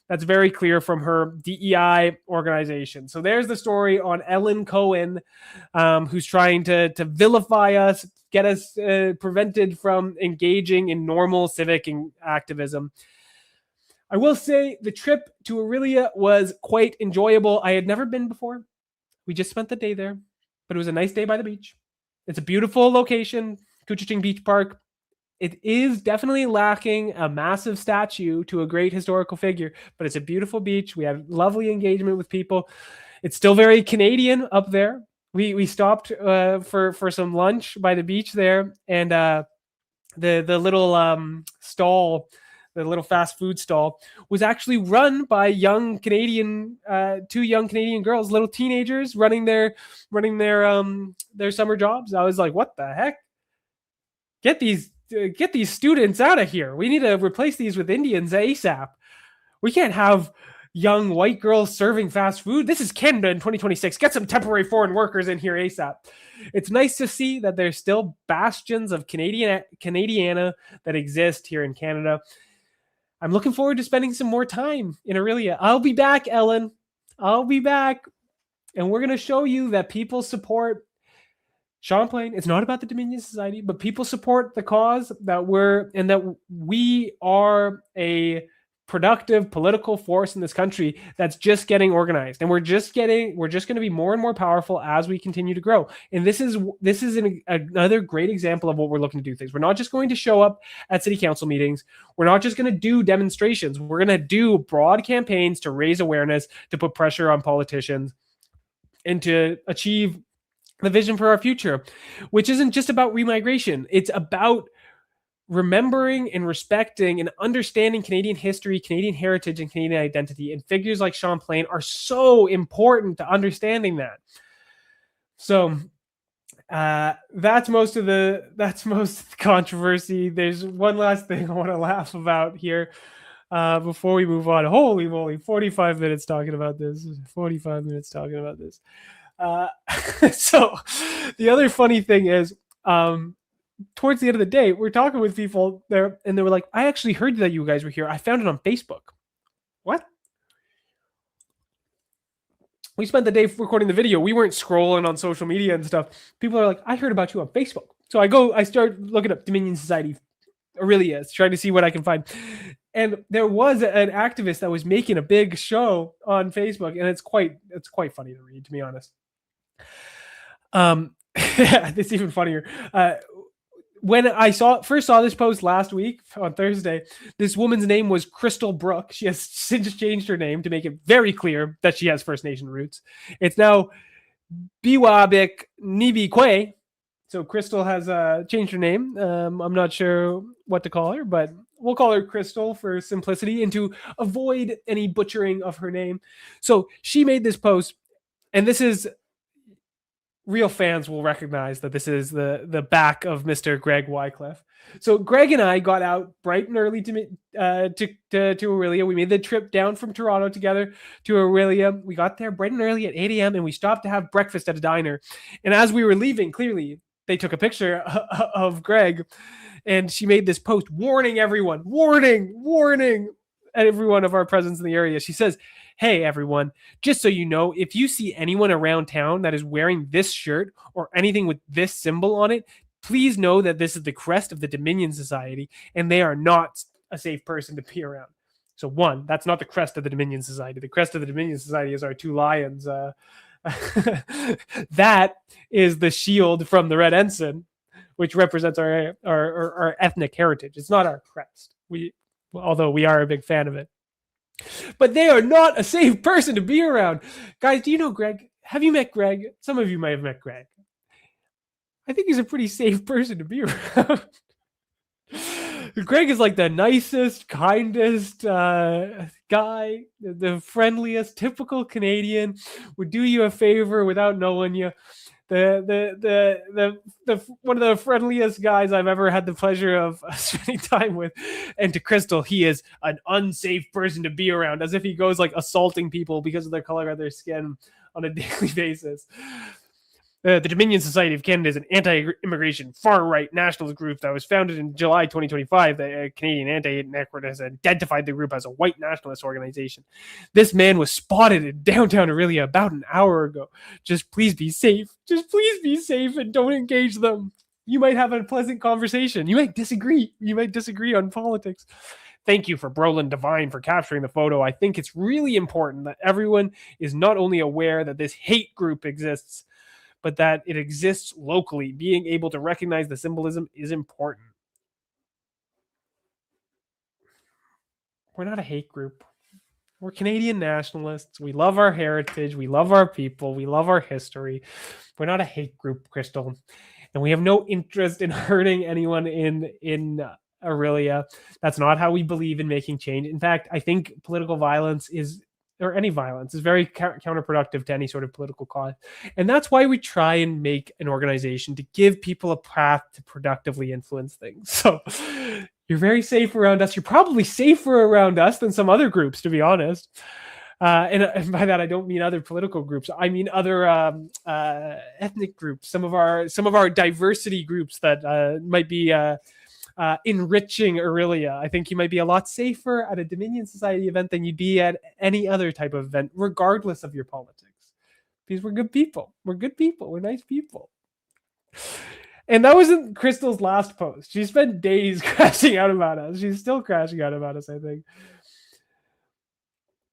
That's very clear from her DEI organization. So there's the story on Ellen Cohen, who's trying to vilify us, get us prevented from engaging in normal civic activism. I will say the trip to Orillia was quite enjoyable. I had never been before. We just spent the day there, but it was a nice day by the beach. It's a beautiful location, Couchiching Beach Park. It is definitely lacking a massive statue to a great historical figure, but it's a beautiful beach. We have lovely engagement with people. It's still very Canadian up there. We stopped for some lunch by the beach there, and the little stall, the little fast food stall, was actually run by two young Canadian girls, little teenagers running their summer jobs. I was like, what the heck? Get these students out of here. We need to replace these with Indians ASAP. We can't have young white girls serving fast food. This is Canada in 2026. Get some temporary foreign workers in here ASAP. It's nice to see that there's still bastions of Canadiana that exist here in Canada. I'm looking forward to spending some more time in Orillia. I'll be back, Ellen. I'll be back. And we're going to show you that people support Champlain. It's not about the Dominion Society, but people support the cause that we are a productive political force in this country that's just getting organized, and we're just going to be more and more powerful as we continue to grow. And this is another great example of what we're looking to do things. We're not just going to show up at city council meetings. We're not just going to do demonstrations. We're going to do broad campaigns to raise awareness, to put pressure on politicians, and to achieve the vision for our future, which isn't just about remigration. It's about remembering and respecting and understanding Canadian history, Canadian heritage, and Canadian identity. And figures like Champlain are so important to understanding that. So that's most of the controversy. There's one last thing I want to laugh about here before we move on. Holy moly, 45 minutes talking about this. 45 minutes talking about this. So the other funny thing is, towards the end of the day, we're talking with people there, and they were like, I actually heard that you guys were here. I found it on Facebook. What? We spent the day recording the video. We weren't scrolling on social media and stuff. People are like, I heard about you on Facebook. So I start looking up Dominion Society Orillia, trying to see what I can find. And there was an activist that was making a big show on Facebook, and it's quite funny to read, to be honest. It's even funnier. When I first saw this post last week on Thursday, this woman's name was Crystal Brook. She has since changed her name to make it very clear that she has First Nation roots. It's now Biwabik Nibikwe. So Crystal has changed her name. I'm not sure what to call her, but we'll call her Crystal for simplicity and to avoid any butchering of her name. So she made this post, and this is, real fans will recognize that this is the back of Mr. Greg Wycliffe. So Greg and I got out bright and early to Orillia. We made the trip down from Toronto together to Orillia. We got there bright and early at 8 a.m. and we stopped to have breakfast at a diner. And as we were leaving, clearly they took a picture of Greg, and she made this post warning everyone, warning. every one of our presence in the area. She says, "Hey, everyone, just so you know, if you see anyone around town that is wearing this shirt or anything with this symbol on it, please know that this is the crest of the Dominion Society, and they are not a safe person to be around." So one, that's not the crest of the Dominion Society. The crest of the Dominion Society is our two lions. That is the shield from the Red Ensign, which represents our ethnic heritage. It's not our crest. Although we are a big fan of it. But they are not a safe person to be around. Guys, do you know Greg? Have you met Greg? Some of you might have met Greg. I think he's a pretty safe person to be around. Greg is like the nicest, kindest guy, the friendliest, typical Canadian, would do you a favor without knowing you. The one of the friendliest guys I've ever had the pleasure of spending time with. And to Crystal, he is an unsafe person to be around, as if he goes like assaulting people because of the color of their skin on a daily basis. The Dominion Society of Canada is an anti-immigration, far-right nationalist group that was founded in July 2025. The Canadian Anti-Network has identified the group as a white nationalist organization. This man was spotted in downtown Orillia about an hour ago. Just please be safe. Just please be safe and don't engage them. You might have a pleasant conversation. You might disagree. You might disagree on politics. Thank you for Brolin Devine for capturing the photo. I think it's really important that everyone is not only aware that this hate group exists, but that it exists locally. Being able to recognize the symbolism is important. We're not a hate group. We're Canadian nationalists. We love our heritage. We love our people. We love our history. We're not a hate group, Crystal. And we have no interest in hurting anyone in Orillia. That's not how we believe in making change. In fact, I think political violence or any violence is very counterproductive to any sort of political cause. And that's why we try and make an organization to give people a path to productively influence things. So you're very safe around us. You're probably safer around us than some other groups, to be honest. And by that, I don't mean other political groups. I mean other ethnic groups, some of our diversity groups that might be enriching Orillia. I think you might be a lot safer at a Dominion Society event than you'd be at any other type of event, regardless of your politics. Because we're good people. We're good people. We're nice people. And that wasn't Crystal's last post. She spent days crashing out about us. She's still crashing out about us, I think.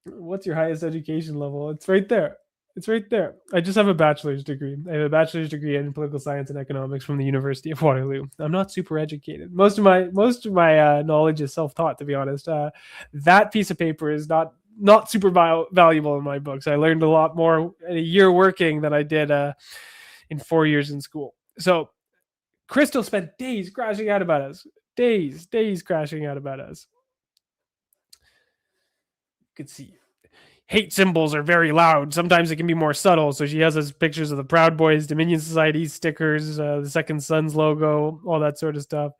What's your highest education level? It's right there. It's right there. I just have a bachelor's degree. I have a bachelor's degree in political science and economics from the University of Waterloo. I'm not super educated. Most of my knowledge is self-taught, to be honest. That piece of paper is not super valuable in my books. I learned a lot more in a year working than I did in 4 years in school. So Crystal spent days crashing out about us. Days crashing out about us. You could see hate symbols are very loud. Sometimes it can be more subtle. So she has us pictures of the Proud Boys, Dominion Society stickers, the Second Sons logo, all that sort of stuff.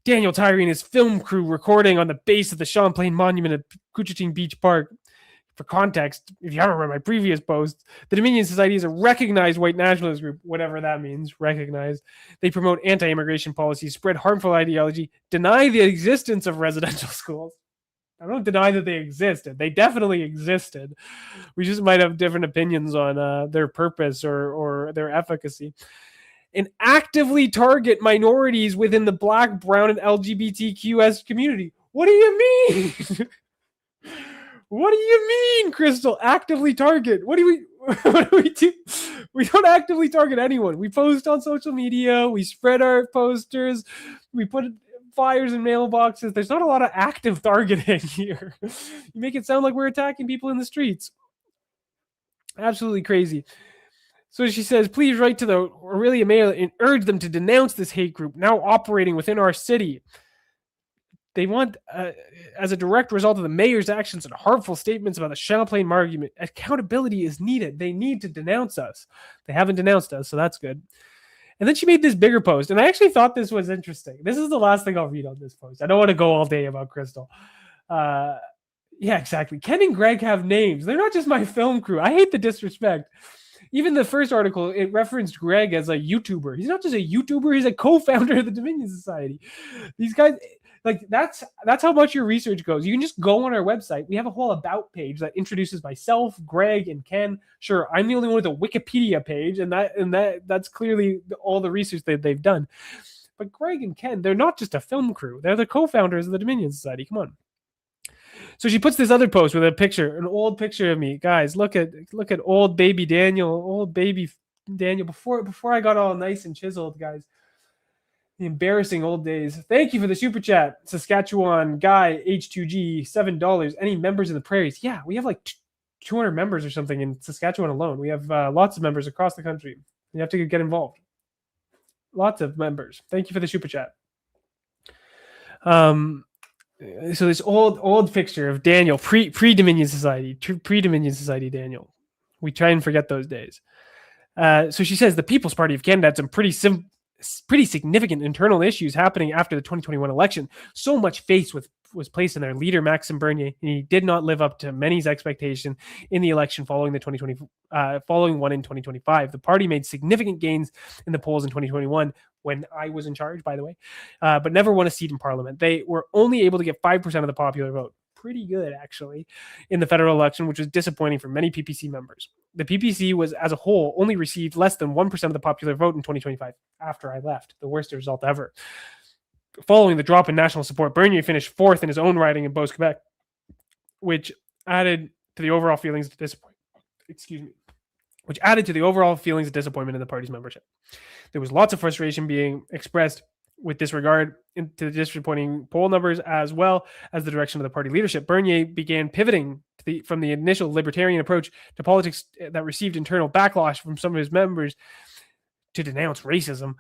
Daniel Tyree and his film crew recording on the base of the Champlain Monument at Couchiching Beach Park. For context, if you haven't read my previous post, the Dominion Society is a recognized white nationalist group, whatever that means, recognized. They promote anti-immigration policies, spread harmful ideology, deny the existence of residential schools. I don't deny that they existed. They definitely existed. We just might have different opinions on their purpose or their efficacy. And actively target minorities within the Black, brown, and LGBTQS community. What do you mean? What do you mean, Crystal? Actively target? What do we do? We don't actively target anyone. We post on social media. We spread our posters. We put flyers in mailboxes. There's not a lot of active targeting here. You make it sound like we're attacking people in the streets. Absolutely crazy. So she says, please write to the Orillia Mayor and urge them to denounce this hate group now operating within our city. They want, as a direct result of the mayor's actions and harmful statements about the Champlain argument, accountability is needed. They need to denounce us. They haven't denounced us, so that's good. And then she made this bigger post, and I actually thought this was interesting. This is the last thing I'll read on this post. I don't want to go all day about Crystal. Yeah, exactly. Ken and Greg have names. They're not just my film crew. I hate the disrespect. Even the first article, it referenced Greg as a YouTuber. He's not just a YouTuber; he's a co-founder of the Dominion Society. These guys, like that's how much your research goes. You can just go on our website. We have a whole about page that introduces myself, Greg, and Ken. Sure, I'm the only one with a Wikipedia page, and that's clearly all the research that they've done. But Greg and Ken, they're not just a film crew; they're the co-founders of the Dominion Society. Come on. So she puts this other post with a picture, an old picture of me. Guys, look at old baby Daniel, before I got all nice and chiseled, guys. The embarrassing old days. Thank you for the super chat, Saskatchewan guy H2G, $7. Any members in the prairies? Yeah, we have like 200 members or something in Saskatchewan alone. We have lots of members across the country. You have to get involved. Lots of members. Thank you for the super chat. So this old picture of Daniel pre Dominion Society Daniel. We try and forget those days. So she says the People's Party of Canada had some pretty significant internal issues happening after the 2021 election. So much faith was placed in their leader, Maxime Bernier, and he did not live up to many's expectation in the election following one in 2025. The party made significant gains in the polls in 2021 when I was in charge, by the way, but never won a seat in parliament. They were only able to get 5% of the popular vote. Pretty good, actually, in the federal election, which was disappointing for many PPC members. The PPC was, as a whole, only received less than 1% of the popular vote in 2025 after I left, the worst result ever. Following the drop in national support, Bernier finished fourth in his own riding in Beauce, Quebec, which added to the overall feelings of disappointment. Which added to the overall feelings of disappointment in the party's membership. There was lots of frustration being expressed with this regard into the disappointing poll numbers, as well as the direction of the party leadership. Bernier began pivoting from the initial libertarian approach to politics that received internal backlash from some of his members to denounce racism.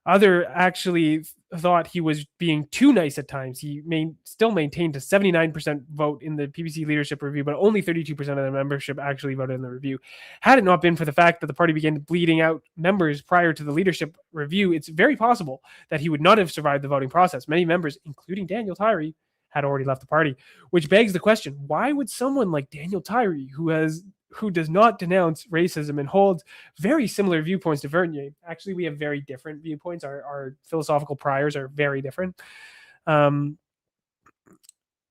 Other actually thought he was being too nice at times. He still maintained a 79% vote in the PPC leadership review, but only 32% of the membership actually voted in the review. Had it not been for the fact that the party began bleeding out members prior to the leadership review, it's very possible that he would not have survived the voting process. Many members, including Daniel Tyree, had already left the party, which begs the question, why would someone like Daniel Tyree, who does not denounce racism and holds very similar viewpoints to Bernier. Actually, we have very different viewpoints. Our philosophical priors are very different. Who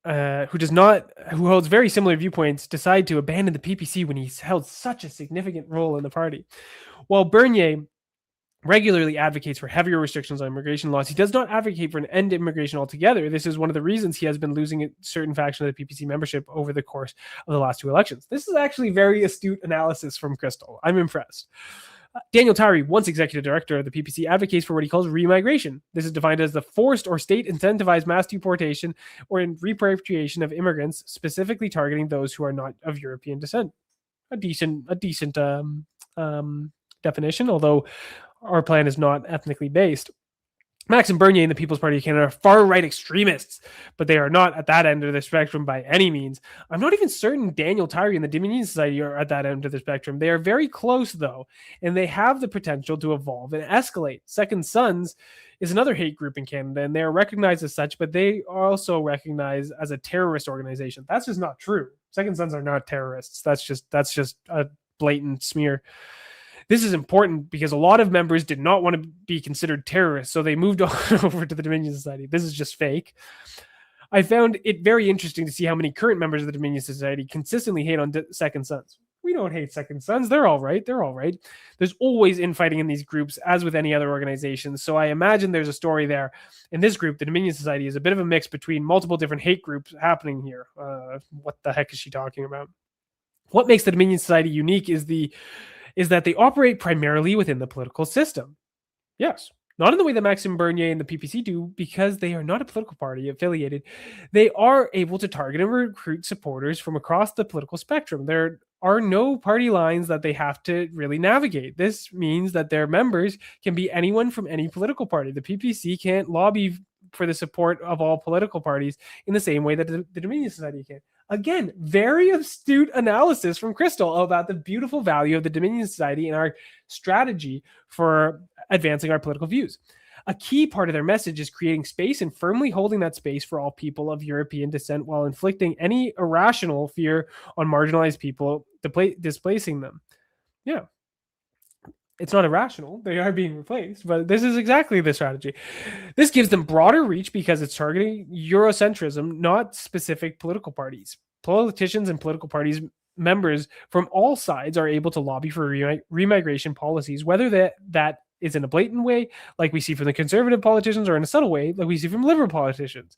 holds very similar viewpoints, decide to abandon the PPC when he's held such a significant role in the party. While Bernier regularly advocates for heavier restrictions on immigration laws, he does not advocate for an end to immigration altogether. This is one of the reasons he has been losing a certain faction of the PPC membership over the course of the last two elections. This is actually very astute analysis from Crystal. I'm impressed. Daniel Tyree, once executive director of the PPC, advocates for what he calls remigration. This is defined as the forced or state-incentivized mass deportation or repatriation of immigrants, specifically targeting those who are not of European descent. A decent definition, although our plan is not ethnically based. Maxime Bernier and the People's Party of Canada are far-right extremists, but they are not at that end of the spectrum by any means. I'm not even certain Daniel Tyree and the Dominion Society are at that end of the spectrum. They are very close, though, and they have the potential to evolve and escalate. Second Sons is another hate group in Canada, and they are recognized as such, but they are also recognized as a terrorist organization. That's just not true. Second Sons are not terrorists. That's just a blatant smear. This is important because a lot of members did not want to be considered terrorists, so they moved on over to the Dominion Society. This is just fake. I found it very interesting to see how many current members of the Dominion Society consistently hate on Second Sons. We don't hate Second Sons. They're all right. There's always infighting in these groups, as with any other organization. So I imagine there's a story there. In this group, the Dominion Society is a bit of a mix between multiple different hate groups happening here. What the heck is she talking about? What makes the Dominion Society unique is that they operate primarily within the political system. Yes, not in the way that Maxime Bernier and the PPC do, because they are not a political party affiliated. They are able to target and recruit supporters from across the political spectrum. There are no party lines that they have to really navigate. This means that their members can be anyone from any political party. The PPC can't lobby for the support of all political parties in the same way that the Dominion Society can. Again, very astute analysis from Crystal about the beautiful value of the Dominion Society and our strategy for advancing our political views. A key part of their message is creating space and firmly holding that space for all people of European descent while inflicting any irrational fear on marginalized people, displacing them. Yeah. It's not irrational. They are being replaced, but this is exactly the strategy. This gives them broader reach because it's targeting Eurocentrism, not specific political parties. Politicians and political parties members from all sides are able to lobby for remigration policies, whether that is in a blatant way, like we see from the conservative politicians, or in a subtle way, like we see from liberal politicians.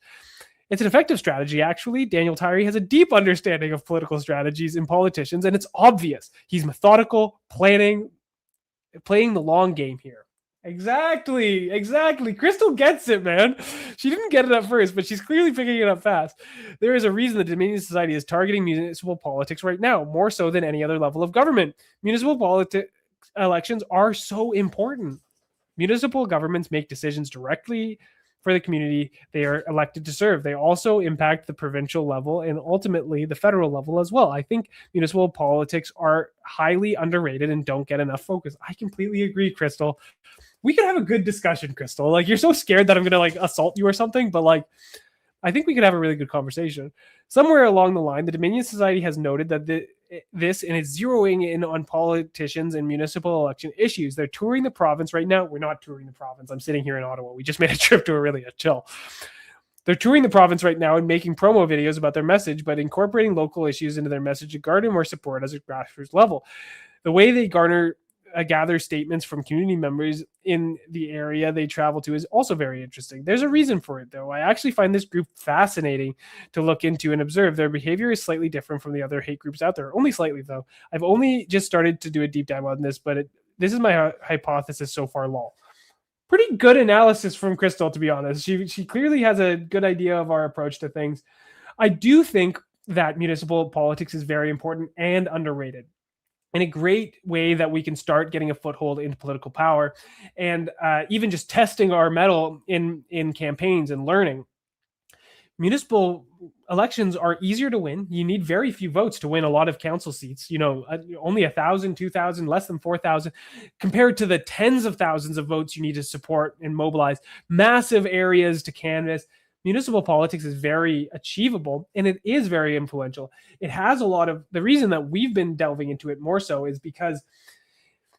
It's an effective strategy, actually. Daniel Tyree has a deep understanding of political strategies and politicians, and it's obvious. He's methodical, playing the long game here. Exactly. Crystal gets it, man. She didn't get it at first, but she's clearly picking it up fast. There is a reason the Dominion Society is targeting municipal politics right now, more so than any other level of government. Municipal elections are so important. Municipal governments make decisions directly for the community they are elected to serve. They also impact the provincial level and ultimately the federal level as well. I think municipal politics are highly underrated and don't get enough focus. I completely agree, Crystal. We could have a good discussion, Crystal. Like, you're so scared that I'm gonna like assault you or something, but like, I think we could have a really good conversation. Somewhere along the line, the Dominion Society has noted that this and it's zeroing in on politicians and municipal election issues. They're touring the province right now. We're not touring the province. I'm sitting here in Ottawa. We just made a trip to Orillia. Chill. They're touring the province right now and making promo videos about their message, but incorporating local issues into their message to garner more support as a grassroots level. The way they gather statements from community members in the area they travel to is also very interesting. There's a reason for it, though. I actually find this group fascinating to look into and observe. Their behavior is slightly different from the other hate groups out there, only slightly, though. I've only just started to do a deep dive on this, but this is my hypothesis so far, lol. Pretty good analysis from Crystal, to be honest. She clearly has a good idea of our approach to things. I do think that municipal politics is very important and underrated, in a great way that we can start getting a foothold into political power, and even just testing our mettle in campaigns and learning. Municipal elections are easier to win. You need very few votes to win a lot of council seats. Only 1,000, 2,000, less than 4,000, compared to the tens of thousands of votes you need to support and mobilize massive areas to canvass. Municipal politics is very achievable, and it is very influential. It has a lot of, the reason that we've been delving into it more so is because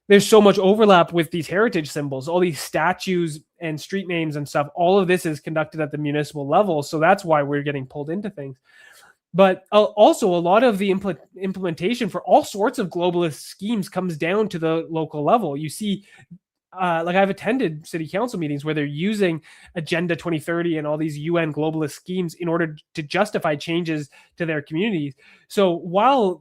there's so much overlap with these heritage symbols, all these statues and street names and stuff. All of this is conducted at the municipal level, so that's why we're getting pulled into things. But also, a lot of the implementation for all sorts of globalist schemes comes down to the local level. You see, like, I've attended city council meetings where they're using Agenda 2030 and all these UN globalist schemes in order to justify changes to their communities. So while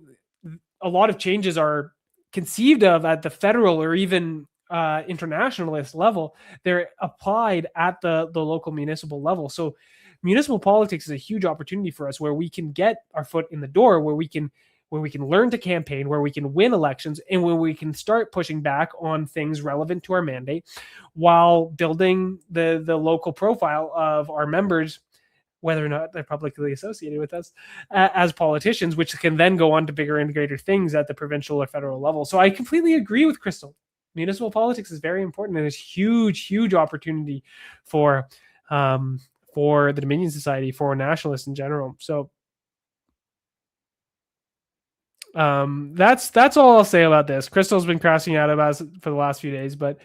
a lot of changes are conceived of at the federal or even internationalist level, they're applied at the local municipal level. So municipal politics is a huge opportunity for us, where we can get our foot in the door, where we can learn to campaign, where we can win elections, and where we can start pushing back on things relevant to our mandate while building the local profile of our members, whether or not they're publicly associated with us as politicians, which can then go on to bigger and greater things at the provincial or federal level. So I completely agree with Crystal. Municipal politics is very important, and there's huge opportunity for the Dominion Society, for nationalists in general. So that's all I'll say about this. Crystal's been crashing out of us for the last few days, but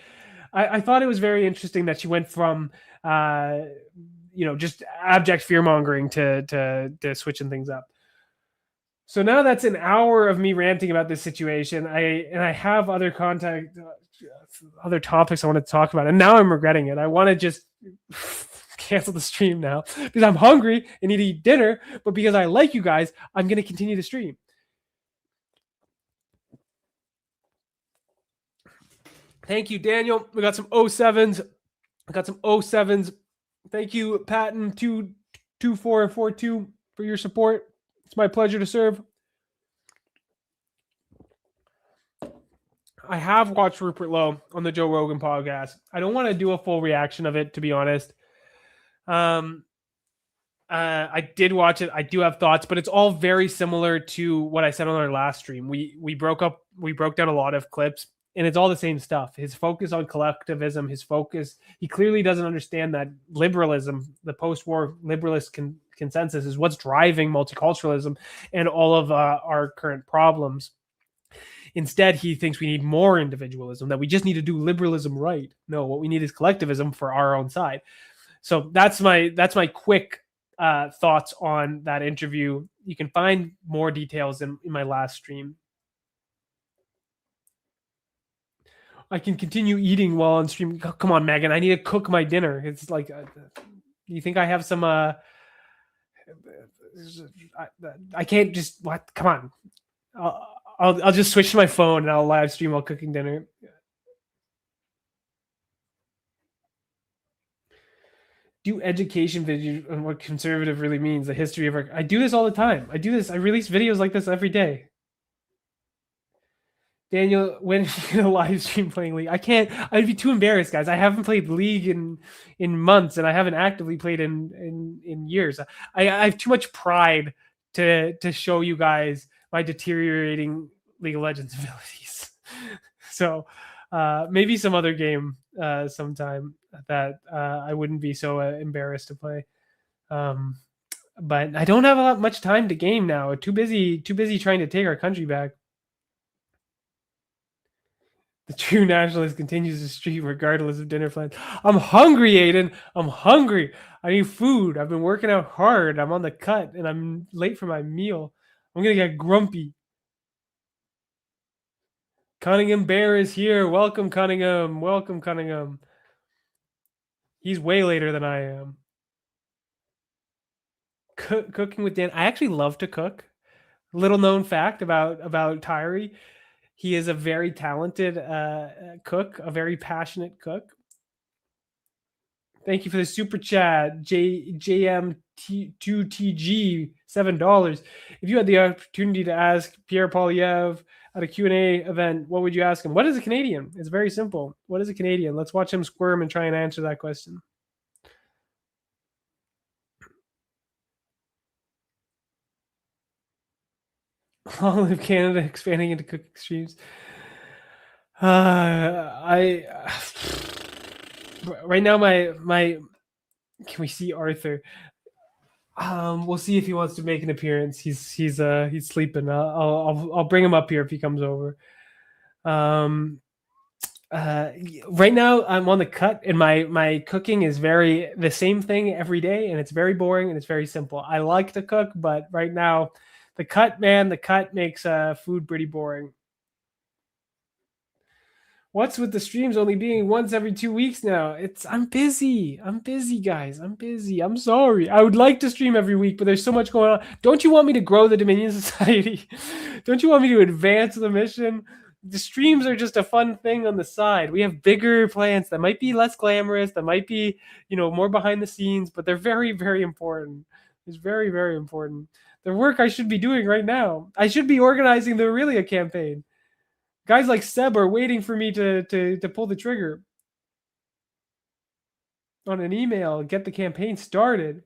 I thought it was very interesting that she went from just abject fear mongering to switching things up. So now that's an hour of me ranting about this situation. I have other other topics I want to talk about, and now I'm regretting it. I want to just cancel the stream now because I'm hungry and need to eat dinner, but because I like you guys, I'm going to continue the stream. Thank you, Daniel. We got some 07s. Thank you, Patton 22442 for your support. It's my pleasure to serve. I have watched Rupert Lowe on the Joe Rogan podcast. I don't want to do a full reaction of it, to be honest. I did watch it. I do have thoughts, but it's all very similar to what I said on our last stream. We broke down a lot of clips, and it's all the same stuff. His focus on collectivism, he clearly doesn't understand that liberalism, the post-war liberalist consensus, is what's driving multiculturalism and all of our current problems. Instead, he thinks we need more individualism, that we just need to do liberalism right. No, what we need is collectivism for our own side. So that's my quick thoughts on that interview. You can find more details in my last stream. I can continue eating while on stream. Come on, Megan. I need to cook my dinner. It's like, you think I have some? I can't just what? Come on. I'll just switch to my phone and I'll live stream while cooking dinner. Do education videos on what conservative really means, the history of our. I do this all the time. I do this. I release videos like this every day. Daniel, when are you gonna live stream playing League? I can't. I'd be too embarrassed, guys. I haven't played League in months, and I haven't actively played in years. I have too much pride to show you guys my deteriorating League of Legends abilities. So maybe some other game sometime that I wouldn't be so embarrassed to play. But I don't have much time to game now. Too busy trying to take our country back. The true nationalist continues to stream regardless of dinner plans. I'm hungry, Aiden. I'm hungry. I need food. I've been working out hard. I'm on the cut, and I'm late for my meal. I'm going to get grumpy. Cunningham Bear is here. Welcome, Cunningham. Welcome, Cunningham. He's way later than I am. Cooking with Dan. I actually love to cook. Little known fact about Tyree. He is a very talented cook, a very passionate cook. Thank you for the super chat, JM2TG, $7. If you had the opportunity to ask Pierre Poilievre at a Q&A event, what would you ask him? What is a Canadian? It's very simple. What is a Canadian? Let's watch him squirm and try and answer that question. Long live Canada, expanding into cooking streams. Right now my can we see Arthur? We'll see if he wants to make an appearance. He's sleeping. I'll bring him up here if he comes over. Right now I'm on the cut, and my cooking is the same thing every day, and it's very boring and it's very simple. I like to cook, but right now the cut makes food pretty boring. What's with the streams only being once every 2 weeks now? I'm busy. I'm busy, guys. I'm busy. I'm sorry. I would like to stream every week, but there's so much going on. Don't you want me to grow the Dominion Society? Don't you want me to advance the mission? The streams are just a fun thing on the side. We have bigger plans that might be less glamorous, that might be, more behind the scenes, but they're very, very important. It's very, very important. The work I should be doing right now. I should be organizing the Orillia campaign. Guys like Seb are waiting for me to pull the trigger on an email, get the campaign started.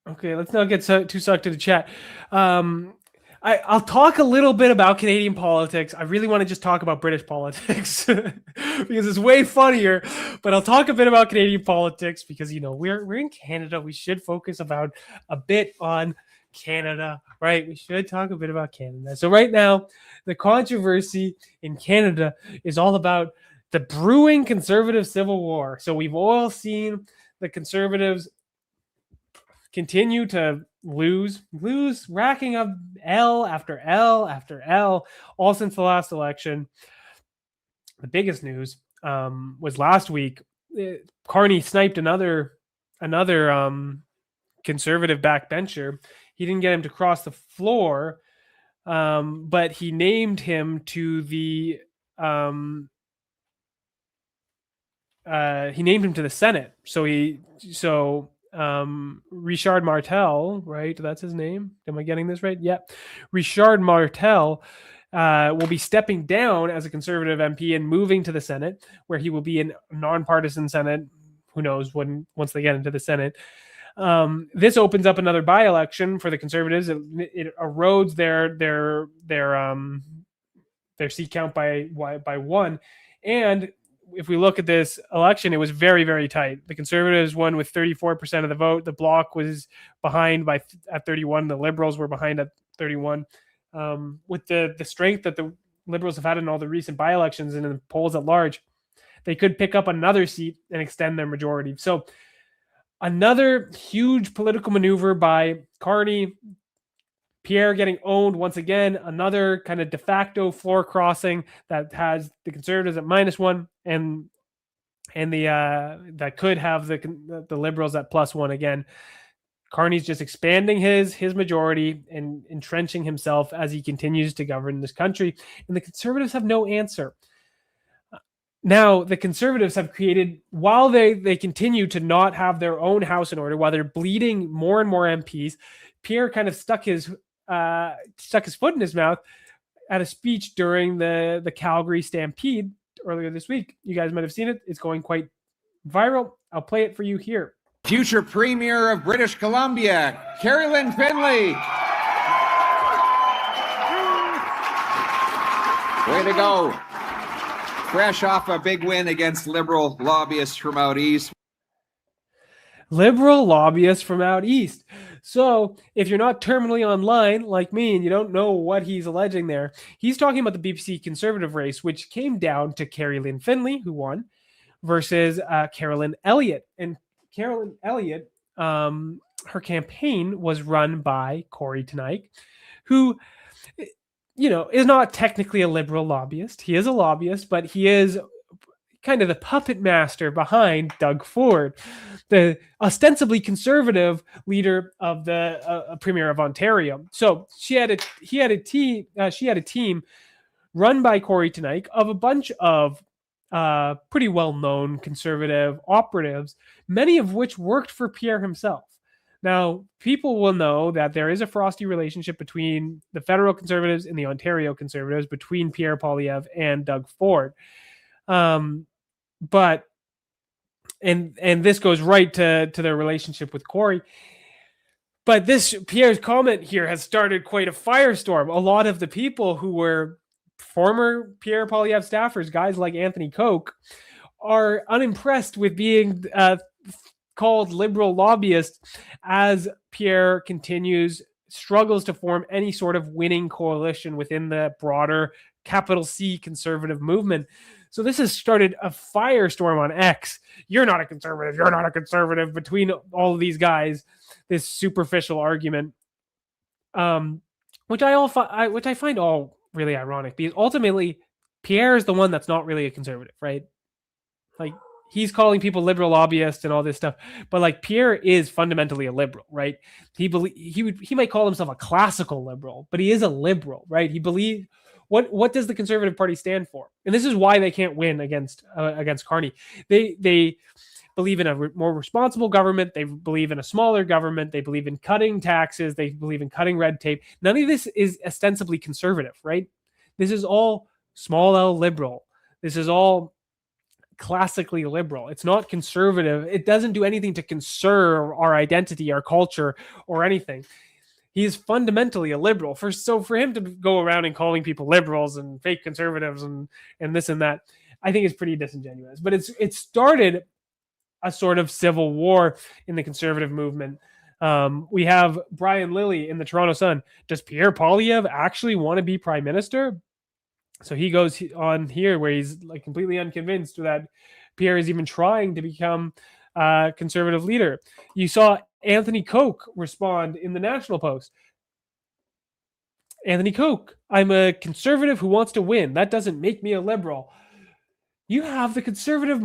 Okay, let's not get too sucked into chat. I'll talk a little bit about Canadian politics. I really want to just talk about British politics because it's way funnier. But I'll talk a bit about Canadian politics because we're in Canada. We should focus a bit on Canada, right? We should talk a bit about Canada. So right now, the controversy in Canada is all about the brewing conservative civil war. So we've all seen the Conservatives continue to lose, racking up L after L after L, all since the last election. The biggest news was last week. Carney sniped another conservative backbencher. He didn't get him to cross the floor, but he named him to the Senate. So Richard Martel, right? That's his name. Am I getting this right? Yep. Richard Martel will be stepping down as a conservative MP and moving to the Senate, where he will be in a nonpartisan Senate. Who knows once they get into the Senate. This opens up another by-election for the Conservatives. It erodes their seat count by one, and if we look at this election, it was very, very tight. The Conservatives won with 34% of the vote. The Bloc was behind at 31. The Liberals were behind at 31. With the strength that the Liberals have had in all the recent by-elections and in the polls at large, they could pick up another seat and extend their majority. So another huge political maneuver by Carney. Pierre getting owned once again, another kind of de facto floor crossing that has the Conservatives at -1 and the that could have the Liberals at +1 again. Carney's just expanding his majority and entrenching himself as he continues to govern this country, and the Conservatives have no answer. Now, the Conservatives have created, while they continue to not have their own house in order, while they're bleeding more and more MPs, Pierre kind of stuck his foot in his mouth at a speech during the Calgary Stampede earlier this week. You guys might have seen it. It's going quite viral. I'll play it for you here. Future Premier of British Columbia, Carolyn Finley. Way to go. Fresh off a big win against Liberal lobbyists from out east. Liberal lobbyists from out east. So if you're not terminally online like me and you don't know what he's alleging there, he's talking about the BC Conservative race, which came down to Carolyn Finley, who won, versus Carolyn Elliott. And Carolyn Elliott, her campaign was run by Corey Teneycke, who, is not technically a Liberal lobbyist. He is a lobbyist, but he is kind of the puppet master behind Doug Ford, the ostensibly conservative leader of the Premier of Ontario. So she had a team run by Corey Teneycke of a bunch of pretty well-known conservative operatives, many of which worked for Pierre himself. Now, people will know that there is a frosty relationship between the federal Conservatives and the Ontario Conservatives, between Pierre Poilievre and Doug Ford. But this goes right to their relationship with Corey. But Pierre's comment here has started quite a firestorm. A lot of the people who were former Pierre Poilievre staffers, guys like Anthony Koch, are unimpressed with being called Liberal lobbyists as Pierre struggles to form any sort of winning coalition within the broader capital C conservative movement. So this has started a firestorm on X. You're not a conservative. You're not a conservative, between all of these guys. This superficial argument, which I find all really ironic, because ultimately Pierre is the one that's not really a conservative, right? Like, he's calling people liberal lobbyists and all this stuff, but like, Pierre is fundamentally a liberal, right? He might call himself a classical liberal, but he is a liberal, right? He believes. What does the Conservative Party stand for? And this is why they can't win against Carney. They believe in a more responsible government. They believe in a smaller government. They believe in cutting taxes. They believe in cutting red tape. None of this is ostensibly conservative, right? This is all small L liberal. This is all classically liberal. It's not conservative. It doesn't do anything to conserve our identity, our culture, or anything. He is fundamentally a liberal. For him to go around and calling people liberals and fake conservatives and this and that, I think is pretty disingenuous. But it started a sort of civil war in the conservative movement. We have Brian Lilly in the Toronto Sun. Does Pierre Poilievre actually want to be prime minister? So he goes on here where he's like completely unconvinced that Pierre is even trying to become a conservative leader. You saw Anthony Koch respond in the National Post. Anthony Koch, I'm a conservative who wants to win. That doesn't make me a liberal. You have the Conservative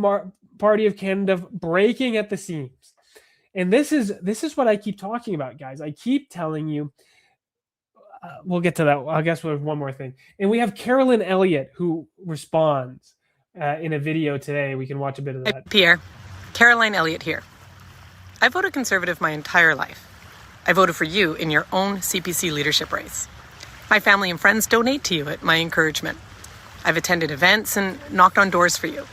Party of Canada breaking at the seams. And this is what I keep talking about, guys. I keep telling you, we'll get to that. I guess there's one more thing. And we have Carolyn Elliott, who responds in a video today. We can watch a bit of that. Hi, Pierre. Caroline Elliott here. I voted Conservative my entire life. I voted for you in your own CPC leadership race. My family and friends donate to you at my encouragement. I've attended events and knocked on doors for you.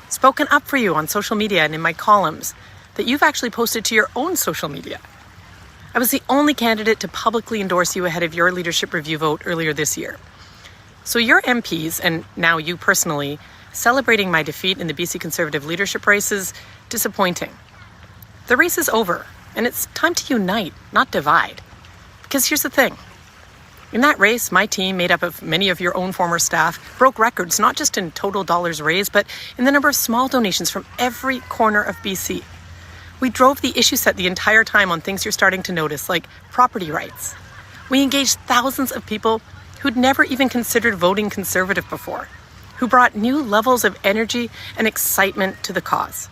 Spoken up for you on social media and in my columns that you've actually posted to your own social media. I was the only candidate to publicly endorse you ahead of your leadership review vote earlier this year. So your MPs, and now you personally, celebrating my defeat in the BC Conservative leadership race is disappointing. The race is over, and it's time to unite, not divide. Because here's the thing. In that race, my team, made up of many of your own former staff, broke records not just in total dollars raised, but in the number of small donations from every corner of BC. We drove the issue set the entire time on things you're starting to notice, like property rights. We engaged thousands of people who'd never even considered voting Conservative before, who brought new levels of energy and excitement to the cause.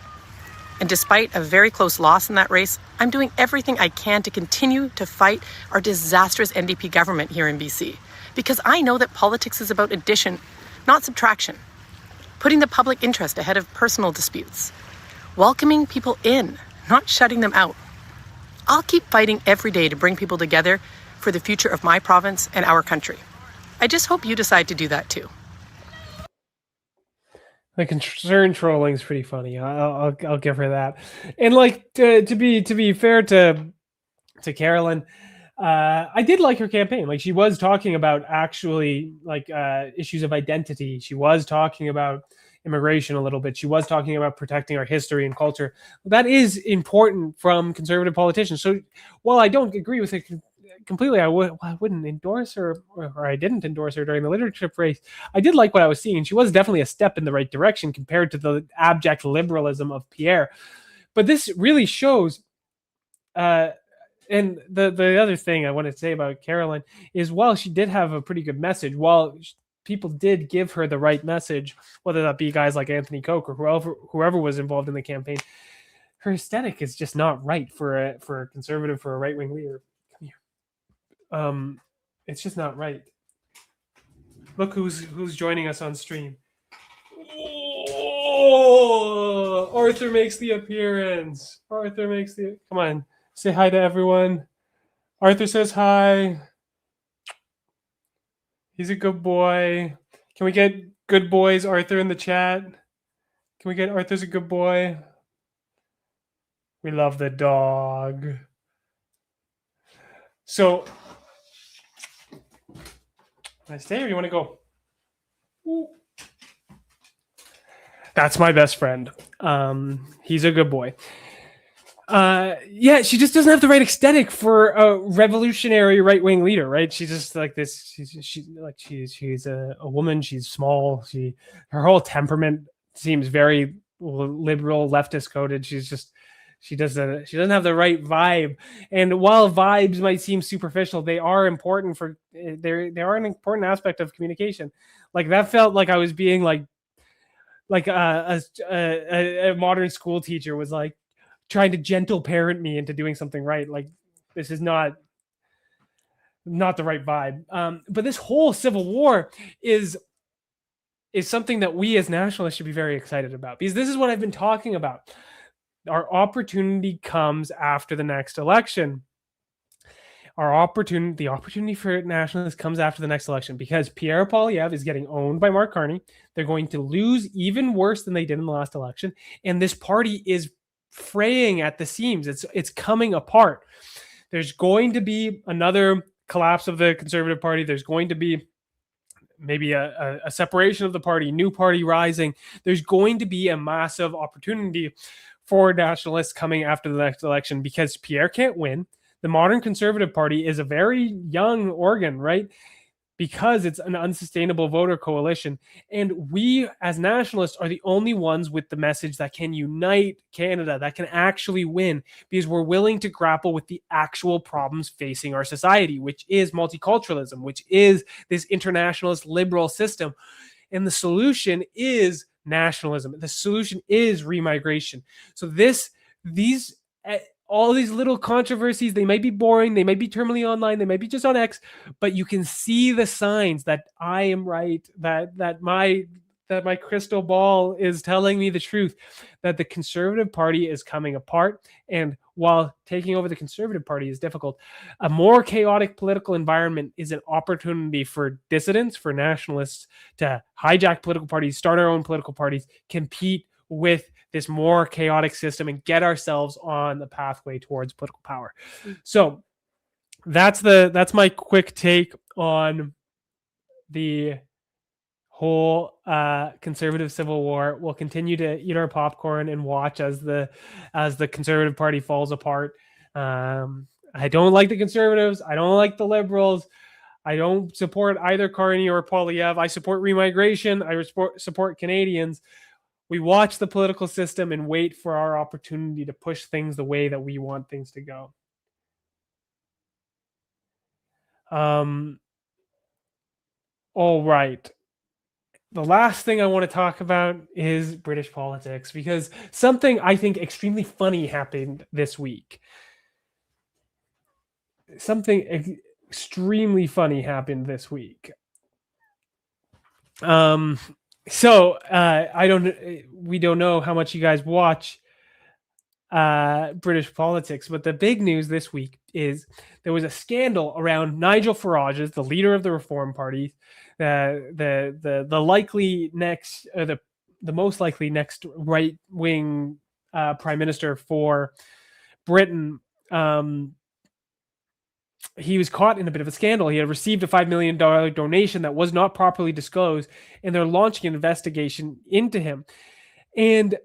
And despite a very close loss in that race, I'm doing everything I can to continue to fight our disastrous NDP government here in BC, because I know that politics is about addition, not subtraction, putting the public interest ahead of personal disputes, welcoming people in, not shutting them out. I'll keep fighting every day to bring people together for the future of my province and our country. I just hope you decide to do that too. The concern trolling is pretty funny. I'll give her that. And like to be fair to Carolyn, I did like her campaign. Like she was talking about actually like issues of identity. She was talking about immigration a little bit. She was talking about protecting our history and culture. That is important from Conservative politicians. So while I don't agree with it completely, I wouldn't endorse her, or I didn't endorse her during the leadership race. I did like what I was seeing, and she was definitely a step in the right direction compared to the abject liberalism of Pierre. But this really shows, and the other thing I want to say about Caroline is, while she did have a pretty good message, while people did give her the right message, whether that be guys like Anthony Koch or whoever was involved in the campaign, her aesthetic is just not right for a conservative, for a right-wing leader. It's just not right. Look who's joining us on stream. Oh, Arthur makes the appearance. Come on, say hi to everyone. Arthur says hi. He's a good boy. Can we get good boys, Arthur, in the chat? Can we get Arthur's a good boy? We love the dog. So, can I stay or you want to go? Ooh. That's my best friend. He's a good boy. Yeah, she just doesn't have the right aesthetic for a revolutionary right-wing leader, right? She's just like this. She's a woman. She's small. Her whole temperament seems very liberal, leftist coded. She doesn't have the right vibe. And while vibes might seem superficial, they are important they are an important aspect of communication. Like that felt like I was being like a modern school teacher was like trying to gentle parent me into doing something right. Like this is not the right vibe. But this whole civil war is something that we as nationalists should be very excited about, because this is what I've been talking about. Our opportunity comes after the next election. The opportunity for nationalists comes after the next election, because Pierre Poilievre is getting owned by Mark Carney. They're going to lose even worse than they did in the last election. And this party is fraying at the seams. It's coming apart. There's going to be another collapse of the Conservative Party. There's going to be maybe a separation of the party, new party rising. There's going to be a massive opportunity for nationalists coming after the next election, because Pierre can't win. The modern Conservative Party is a very young organ, right? Because it's an unsustainable voter coalition. And we as nationalists are the only ones with the message that can unite Canada, that can actually win, because we're willing to grapple with the actual problems facing our society, which is multiculturalism, which is this internationalist liberal system. And the solution is nationalism. The solution is remigration. So all these little controversies, they might be boring, they might be terminally online, they might be just on X, but you can see the signs that I am right, that my crystal ball is telling me the truth, that the Conservative Party is coming apart. And while taking over the Conservative Party is difficult, a more chaotic political environment is an opportunity for dissidents, for nationalists to hijack political parties, start our own political parties, compete with this more chaotic system, and get ourselves on the pathway towards political power. So that's my quick take on the whole conservative civil war. We'll continue to eat our popcorn and watch as the Conservative Party falls apart. I don't like the Conservatives. I don't like the Liberals. I don't support either Carney or Poilievre. I support remigration. I support Canadians. We watch the political system and wait for our opportunity to push things the way that we want things to go. All right. The last thing I want to talk about is British politics, because something I think extremely funny happened this week. Something extremely funny happened this week. We don't know how much you guys watch British politics, but the big news this week is there was a scandal around Nigel Farage, the leader of the Reform Party, the likely next, the most likely next right wing prime minister for Britain. He was caught in a bit of a scandal. He had received a $5 million donation that was not properly disclosed, and they're launching an investigation into him. And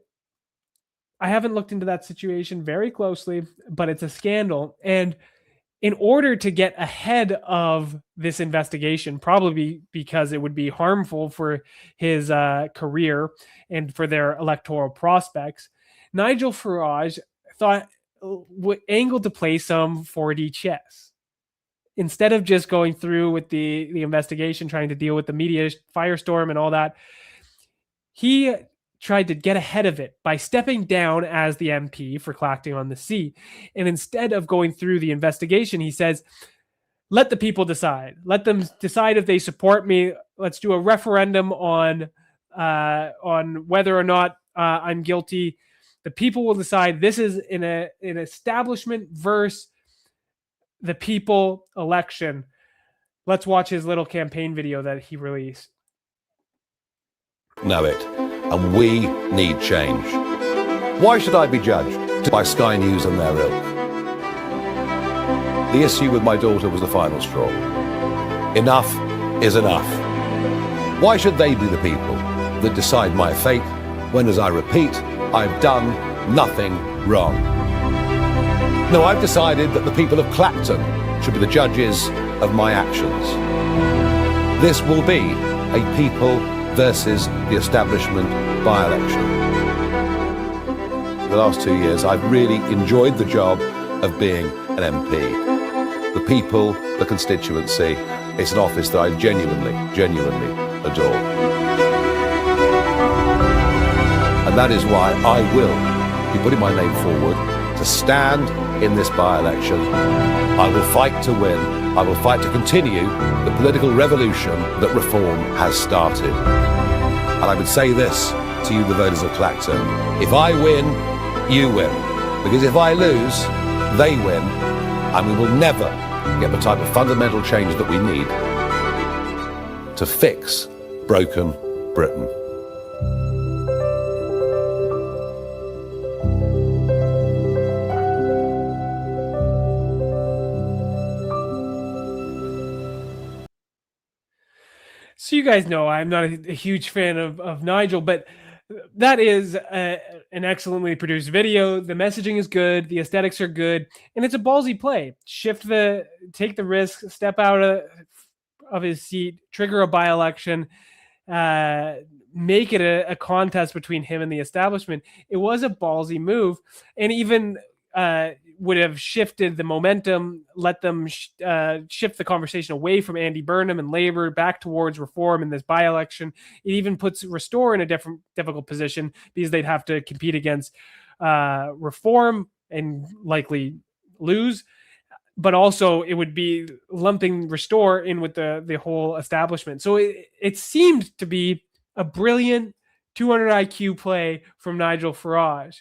I haven't looked into that situation very closely, but it's a scandal. And in order to get ahead of this investigation, probably because it would be harmful for his career and for their electoral prospects, Nigel Farage angled to play some 4D chess. Instead of just going through with the investigation, trying to deal with the media firestorm and all that, he tried to get ahead of it by stepping down as the MP for Clacton on the Sea. And instead of going through the investigation, he says, let the people decide. Let them decide if they support me. Let's do a referendum on whether or not I'm guilty. The people will decide. This is an establishment versus the people election. Let's watch his little campaign video that he released. Know it, and we need change. Why should I be judged by Sky News and their ilk? The issue with my daughter was the final straw. Enough is enough. Why should they be the people that decide my fate when, as I repeat, I've done nothing wrong? No, I've decided that the people of Clacton should be the judges of my actions. This will be a people versus the establishment by-election. The last 2 years, I've really enjoyed the job of being an MP. The people, the constituency, it's an office that I genuinely adore. And that is why I will be putting my name forward to stand in this by-election. I will fight to win. I will fight to continue the political revolution that reform has started. And I would say this to you, the voters of Clacton: if I win, you win. Because if I lose, they win. And we will never get the type of fundamental change that we need to fix broken Britain. So you guys know I'm not a huge fan of Nigel, but that is an excellently produced video. The messaging is good, the aesthetics are good, and it's a ballsy play. Take the risk, step out of his seat, trigger a by-election, make it a contest between him and the establishment. It was a ballsy move, and even would have shifted the momentum, let them shift the conversation away from Andy Burnham and Labour back towards Reform in this by-election. It even puts Restore in a difficult position because they'd have to compete against Reform and likely lose. But also it would be lumping Restore in with the whole establishment. So it seemed to be a brilliant 200 IQ play from Nigel Farage.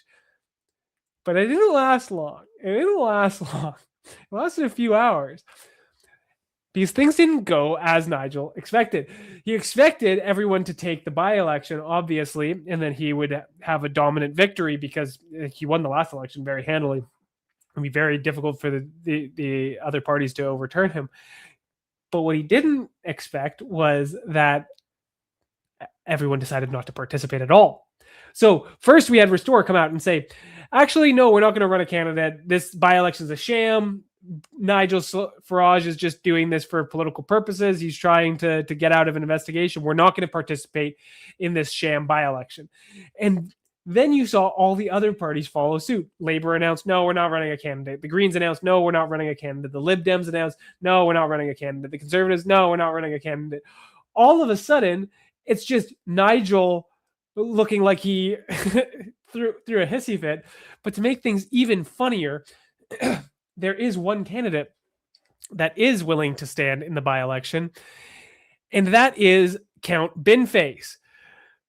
But it didn't last long. It lasted a few hours. Because things didn't go as Nigel expected. He expected everyone to take the by-election, obviously, and then he would have a dominant victory because he won the last election very handily. It would be very difficult for the other parties to overturn him. But what he didn't expect was that everyone decided not to participate at all. So first we had Restore come out and say, actually, no, we're not going to run a candidate. This by-election is a sham. Nigel Farage is just doing this for political purposes. He's trying to get out of an investigation. We're not going to participate in this sham by-election. And then you saw all the other parties follow suit. Labour announced, no, we're not running a candidate. The Greens announced, no, we're not running a candidate. The Lib Dems announced, no, we're not running a candidate. The Conservatives, no, we're not running a candidate. All of a sudden, it's just Nigel looking like he threw a hissy fit. But to make things even funnier, there is one candidate that is willing to stand in the by-election, and that is Count Binface.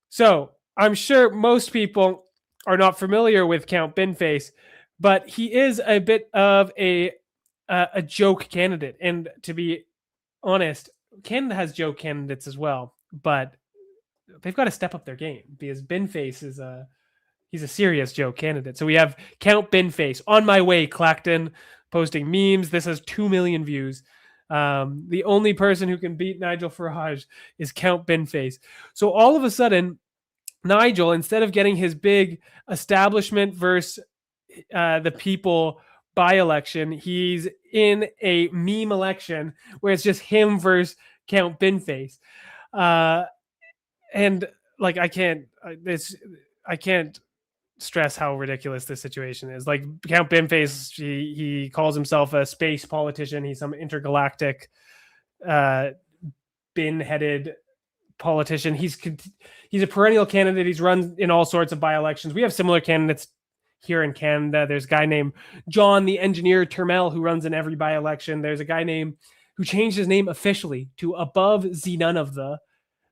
So I'm sure most people are not familiar with Count Binface, but he is a bit of a joke candidate. And to be honest, Canada has joke candidates as well, but they've got to step up their game because Binface is he's a serious joke candidate. So we have Count Binface on my way, Clacton, posting memes. This has 2 million views. The only person who can beat Nigel Farage is Count Binface. So all of a sudden, Nigel, instead of getting his big establishment versus the people by-election, he's in a meme election where it's just him versus Count Binface. And like, I can't stress how ridiculous this situation is. Like, Count Binface, he calls himself a space politician. He's some intergalactic bin-headed politician. He's a perennial candidate. He's run in all sorts of by-elections. We have similar candidates here in Canada. There's a guy named John the Engineer Turmel who runs in every by-election. There's a guy named who changed his name officially to Above the None of the,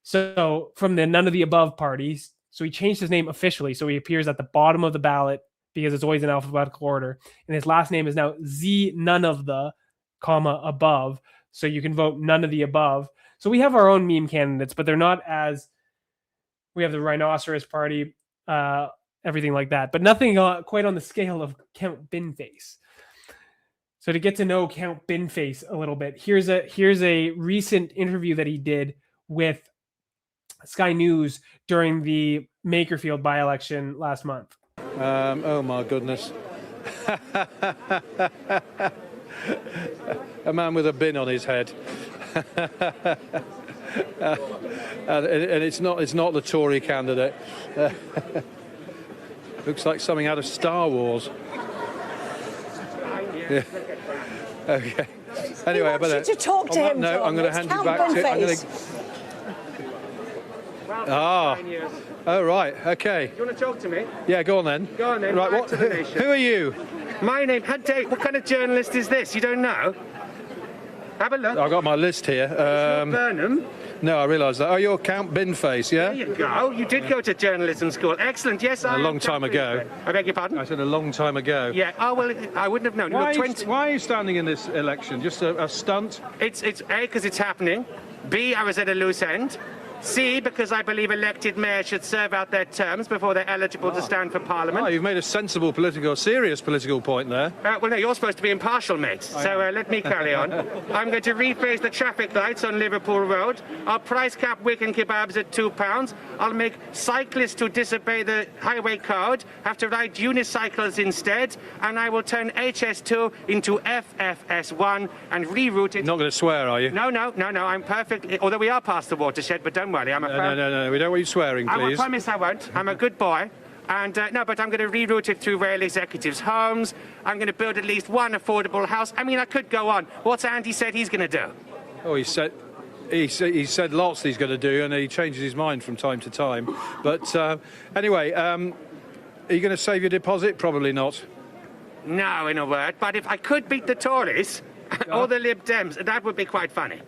so from the None of the Above parties. So he changed his name officially, so he appears at the bottom of the ballot because it's always in alphabetical order. And his last name is now Z None of the, comma, Above. So you can vote None of the Above. So we have our own meme candidates, but they're not as, we have the Rhinoceros Party, everything like that, but nothing quite on the scale of Count Binface. So to get to know Count Binface a little bit, here's a recent interview that he did with Sky News during the Makerfield by-election last month. Oh my goodness. A man with a bin on his head. And it's not the Tory candidate. Looks like something out of Star Wars. Yeah. Okay. Anyway, I better. To talk to him. No, I'm going to hand you back to. Oh, right. Okay. You want to talk to me? Yeah, go on then. Go on then. Right. Back to the nation. Who are you? My name. What kind of journalist is this? You don't know? Have a look. I've got my list here. Burnham. No, I realise that. Oh, you're Count Binface, yeah? There you go. You did go to journalism school. Excellent. Yes, I. A long time ago. I beg your pardon? I said a long time ago. Yeah. Oh well, I wouldn't have known. Why are you standing in this election? Just a stunt? It's A, because it's happening. B, I was at a loose end. C, because I believe elected mayors should serve out their terms before they're eligible to stand for Parliament. Oh, you've made a sensible serious political point there. Well, no, you're supposed to be impartial, mate. So let me carry on. I'm going to rephrase the traffic lights on Liverpool Road. I'll price cap Wicken kebabs at £2. I'll make cyclists who disobey the highway code have to ride unicycles instead. And I will turn HS2 into FFS1 and reroute it. Not going to swear, are you? No, I'm perfectly... Although we are past the watershed, but don't worry. No. We don't want you swearing, please. I promise I won't. I'm a good boy. And no, but I'm going to reroute it through rail executives' homes. I'm going to build at least one affordable house. I mean, I could go on. What's Andy said he's going to do? Oh, he said lots he's going to do, and he changes his mind from time to time. But anyway, are you going to save your deposit? Probably not. No, in a word. But if I could beat the Tories or the Lib Dems, that would be quite funny.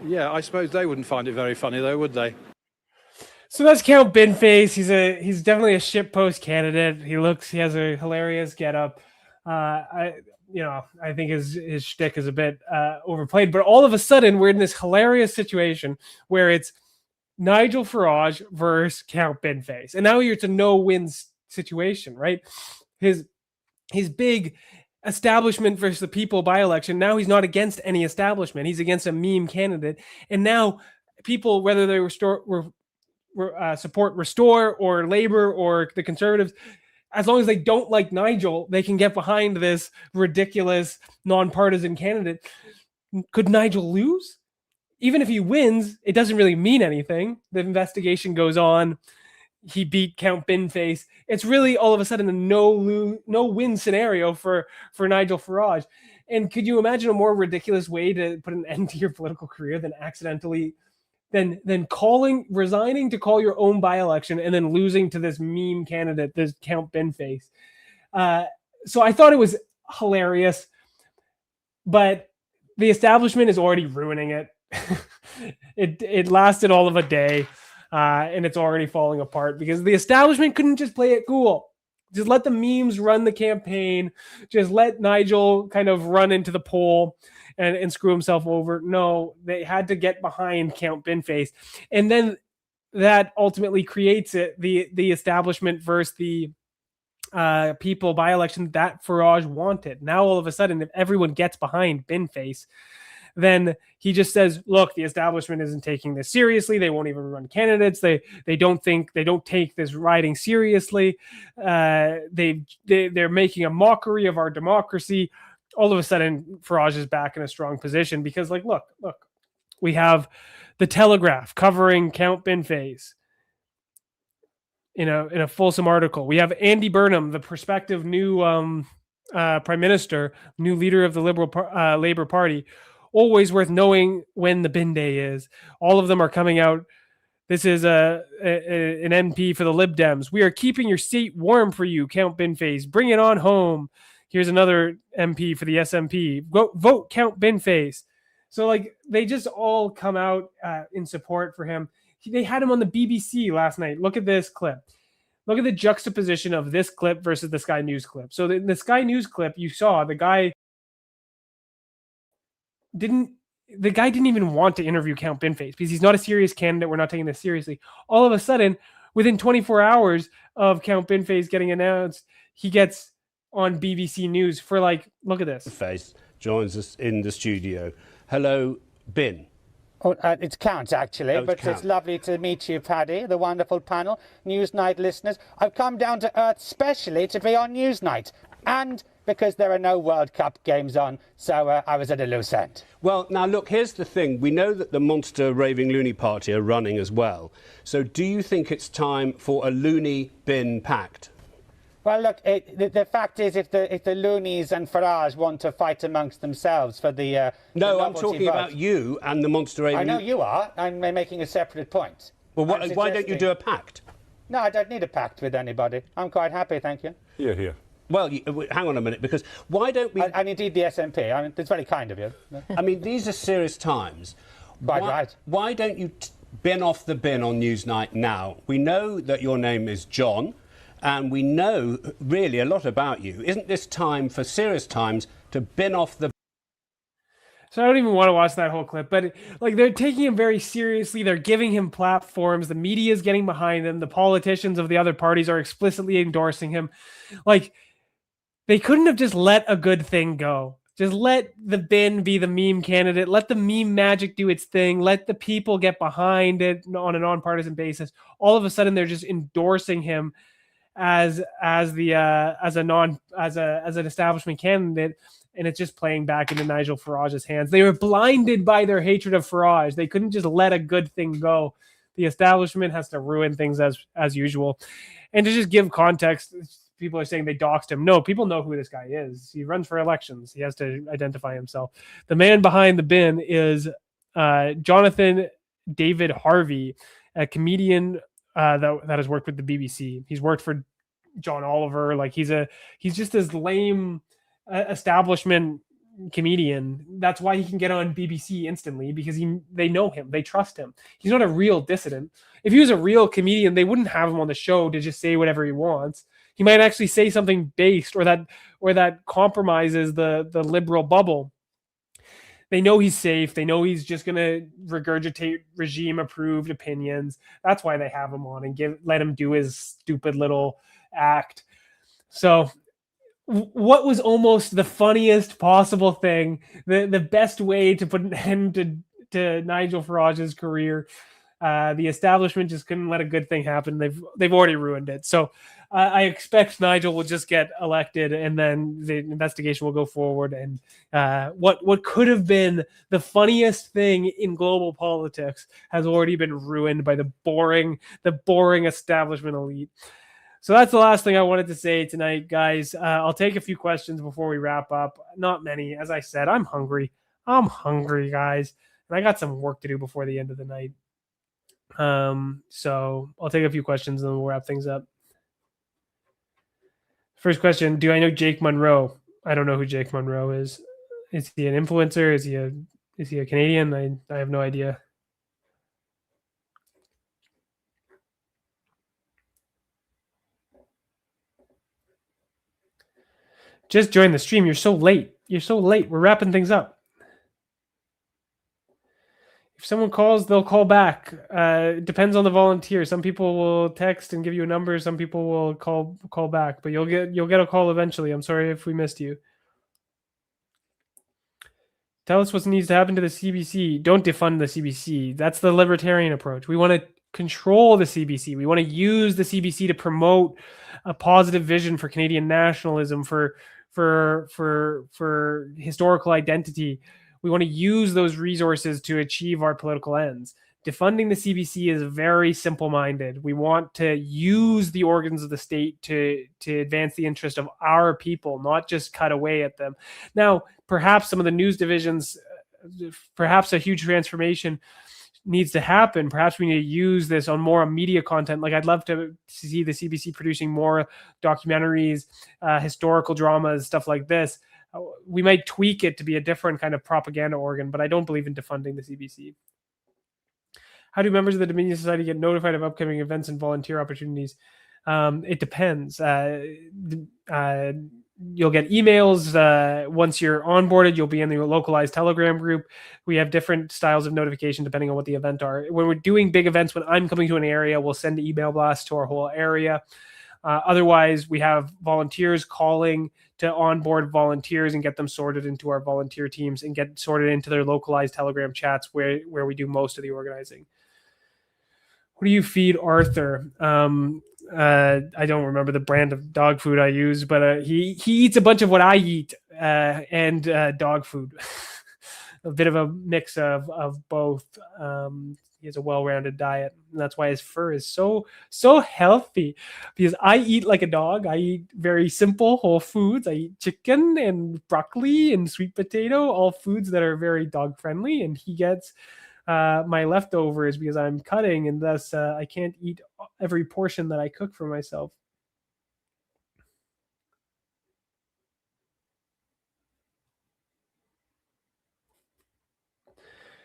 Yeah, I suppose they wouldn't find it very funny, though, would they? So that's Count Binface. He's definitely a shitpost candidate. He has a hilarious getup. I think his shtick is a bit overplayed. But all of a sudden, we're in this hilarious situation where it's Nigel Farage versus Count Binface, and now it's a no-win situation, right? His big establishment versus the people by-election. Now he's not against any establishment. He's against a meme candidate, and now people, whether they were support Restore or Labor or the Conservatives, as long as they don't like Nigel, they can get behind this ridiculous nonpartisan candidate. Could Nigel lose? Even if he wins, it doesn't really mean anything. The investigation goes on. He beat Count Binface. It's really all of a sudden a no-win scenario for Nigel Farage. And could you imagine a more ridiculous way to put an end to your political career than accidentally than resigning to call your own by-election and then losing to this meme candidate, this Count Binface? So I thought it was hilarious, but the establishment is already ruining it. It lasted all of a day, and it's already falling apart because the establishment couldn't just play it cool. Just let the memes run the campaign. Just let Nigel kind of run into the poll and screw himself over. No, they had to get behind Count Binface. And then that ultimately creates the establishment versus the people by-election that Farage wanted. Now, all of a sudden, if everyone gets behind Binface, then he just says, look, the establishment isn't taking this seriously. They won't even run candidates. They don't take this riding seriously. They're making a mockery of our democracy. All of a sudden, Farage is back in a strong position because, like, look, we have the Telegraph covering Count Binface in a fulsome article. We have Andy Burnham, the prospective new prime minister, new leader of the Labour Party. Always worth knowing when the bin day is. All of them are coming out. This is an MP for the Lib Dems. We are keeping your seat warm for you, Count Binface. Bring it on home. Here's another MP for the SNP. Vote Count Binface. So, like, they just all come out in support for him. They had him on the BBC last night. Look at this clip. Look at the juxtaposition of this clip versus the Sky News clip. So the Sky News clip, you saw the guy didn't even want to interview Count Binface because he's not a serious candidate. We're not taking this seriously. All of a sudden, within 24 hours of Count Binface getting announced, he gets on BBC News for, like, look at this. Face joins us in the studio. Hello, Bin. Oh, it's Count, actually, it's but Count. It's lovely to meet you, Paddy, the wonderful panel, Newsnight listeners. I've come down to Earth specially to be on Newsnight, and because there are no World Cup games on, so I was at a loose end. Well, now, look, here's the thing. We know that the Monster Raving Loony Party are running as well. So do you think it's time for a Loony Bin Pact? Well, look, the fact is, if the Loonies and Farage want to fight amongst themselves for the No, I'm talking about you and the Monster Raving... I know you are. I'm making a separate point. Well, why don't you do a pact? No, I don't need a pact with anybody. I'm quite happy, thank you. Here. Well, hang on a minute, because why don't we... And indeed the SNP. I mean, it's very kind of you. I mean, these are serious times. Right. Why don't you bin off the bin on Newsnight now? We know that your name is John, and we know really a lot about you. Isn't this time, for serious times, to bin off the... So I don't even want to watch that whole clip, but, like, they're taking him very seriously. They're giving him platforms. The media is getting behind him. The politicians of the other parties are explicitly endorsing him. Like, they couldn't have just let a good thing go. Just let the bin be the meme candidate. Let the meme magic do its thing. Let the people get behind it on a nonpartisan basis. All of a sudden, they're just endorsing him as an establishment candidate, and it's just playing back into Nigel Farage's hands. They were blinded by their hatred of Farage. They couldn't just let a good thing go. The establishment has to ruin things as usual. And to just give context, people are saying they doxed him. No, people know who this guy is. He runs for elections. He has to identify himself. The man behind the bin is Jonathan David Harvey, a comedian that has worked with the BBC. He's worked for John Oliver. Like, he's just this lame establishment comedian. That's why he can get on BBC instantly, because they know him, they trust him. He's not a real dissident. If he was a real comedian, they wouldn't have him on the show to just say whatever he wants. He might actually say something based or that compromises the liberal bubble. They know he's safe. They know he's just going to regurgitate regime-approved opinions. That's why they have him on and let him do his stupid little act. So what was almost the funniest possible thing, the best way to put an end to Nigel Farage's career, The establishment just couldn't let a good thing happen. They've already ruined it. So I expect Nigel will just get elected, and then the investigation will go forward. And what could have been the funniest thing in global politics has already been ruined by the boring establishment elite. So that's the last thing I wanted to say tonight, guys. I'll take a few questions before we wrap up. Not many. As I said, I'm hungry. I'm hungry, guys. And I got some work to do before the end of the night. So I'll take a few questions and then we'll wrap things up. First question, do I know Jake Monroe? I don't know who Jake Monroe is. Is he an influencer? Is he a Canadian? I have no idea. Just join the stream. You're so late. We're wrapping things up. If someone calls, they'll call back. It depends on the volunteer. Some people will text and give you a number. Some people will call back, but you'll get a call eventually. I'm sorry if we missed you. Tell us what needs to happen to the CBC. Don't defund the CBC. That's the libertarian approach. We want to control the CBC. We want to use the CBC to promote a positive vision for Canadian nationalism, for historical identity. We want to use those resources to achieve our political ends. Defunding the CBC is very simple-minded. We want to use the organs of the state to advance the interest of our people, not just cut away at them. Now, perhaps some of the news divisions, perhaps a huge transformation needs to happen. Perhaps we need to use this on more media content. Like I'd love to see the CBC producing more documentaries, historical dramas, stuff like this. We might tweak it to be a different kind of propaganda organ, but I don't believe in defunding the CBC. How do members of the Dominion Society get notified of upcoming events and volunteer opportunities? It depends. You'll get emails. Once you're onboarded, you'll be in the localized Telegram group. We have different styles of notification depending on what the event are. When we're doing big events, when I'm coming to an area, we'll send email blasts to our whole area. Otherwise, we have volunteers calling to onboard volunteers and get them sorted into our volunteer teams and get sorted into their localized Telegram chats where we do most of the organizing. What do you feed Arthur? I don't remember the brand of dog food I use, but he eats a bunch of what I eat and dog food. A bit of a mix of both. He has a well-rounded diet, and that's why his fur is so healthy. Because I eat like a dog. I eat very simple whole foods. I eat chicken and broccoli and sweet potato, all foods that are very dog-friendly, and he gets my leftovers because I'm cutting, and thus I can't eat every portion that I cook for myself.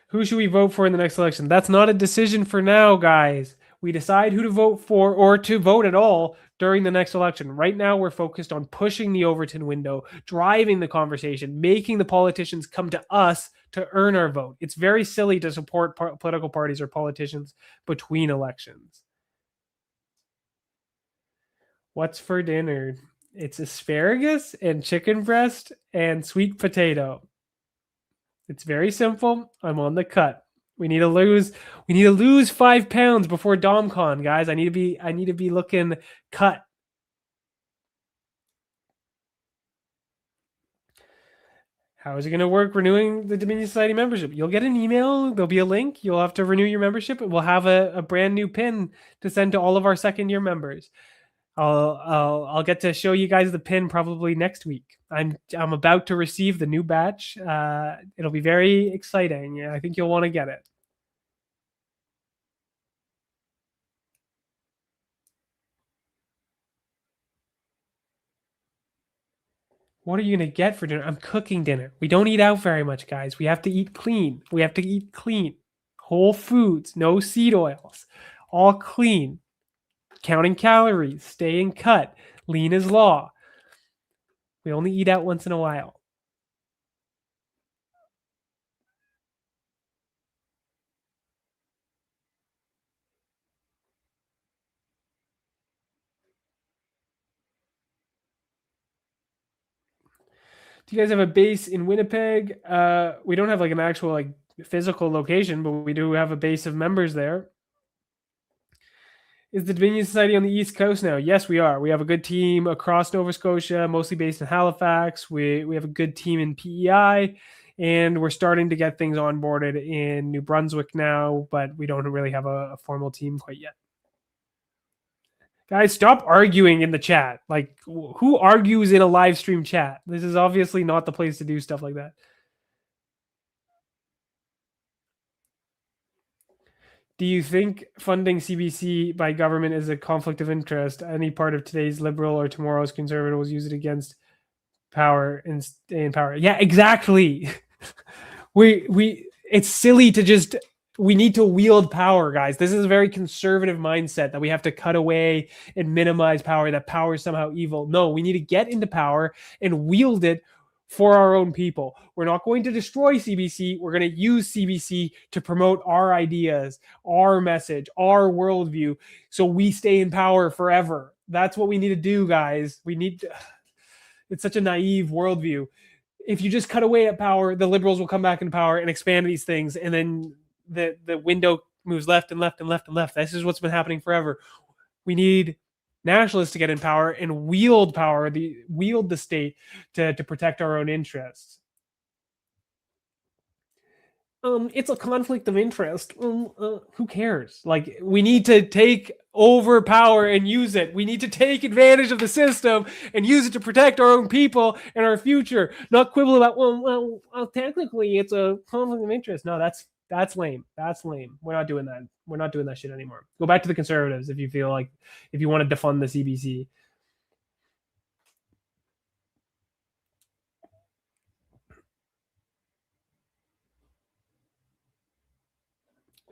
Who should we vote for in the next election? That's not a decision for now, guys. We decide who to vote for or to vote at all during the next election. Right now, we're focused on pushing the Overton window, driving the conversation, making the politicians come to us to earn our vote. It's very silly to support political parties or politicians between elections. What's for dinner? It's asparagus and chicken breast and sweet potato. It's very simple. I'm on the cut. We need to lose 5 pounds before DomCon, guys. I need to be looking cut. How is it going to work renewing the Dominion Society membership? You'll get an email. There'll be a link. You'll have to renew your membership. We'll have a brand new pin to send to all of our second-year members. I'll get to show you guys the pin probably next week. I'm about to receive the new batch. It'll be very exciting. Yeah, I think you'll want to get it. What are you going to get for dinner? I'm cooking dinner. We don't eat out very much, guys. We have to eat clean. Whole foods, no seed oils, all clean. Counting calories, staying cut, lean is law. We only eat out once in a while. Do you guys have a base in Winnipeg? We don't have like an actual like physical location, but we do have a base of members there. Is the Dominion Society on the East Coast now? Yes, we are. We have a good team across Nova Scotia, mostly based in Halifax. We have a good team in PEI, and we're starting to get things onboarded in New Brunswick now, but we don't really have a formal team quite yet. Guys, stop arguing in the chat. Like, who argues in a live stream chat? This is obviously not the place to do stuff like that. Do you think funding CBC by government is a conflict of interest? Any part of today's liberal or tomorrow's conservative will use it against power and stay in power. Yeah, exactly. It's silly to just, we need to wield power, guys. This is a very conservative mindset that we have to cut away and minimize power, that power is somehow evil. No, we need to get into power and wield it for our own people. We're not going to destroy CBC. We're going to use CBC to promote our ideas, our message, our worldview, so we stay in power forever. That's what we need to do, guys. It's such a naive worldview. If you just cut away at power, the liberals will come back into power and expand these things, and then the window moves left and left and left and left. This is what's been happening forever. We need nationalists to get in power and wield power, wield the state to protect our own interests. It's a conflict of interest. Who cares? Like, we need to take over power and use it. We need to take advantage of the system and use it to protect our own people and our future. Not quibble about, well, technically it's a conflict of interest. No, that's lame. That's lame. We're not doing that. We're not doing that shit anymore. Go back to the conservatives if you feel like, if you want to defund the CBC.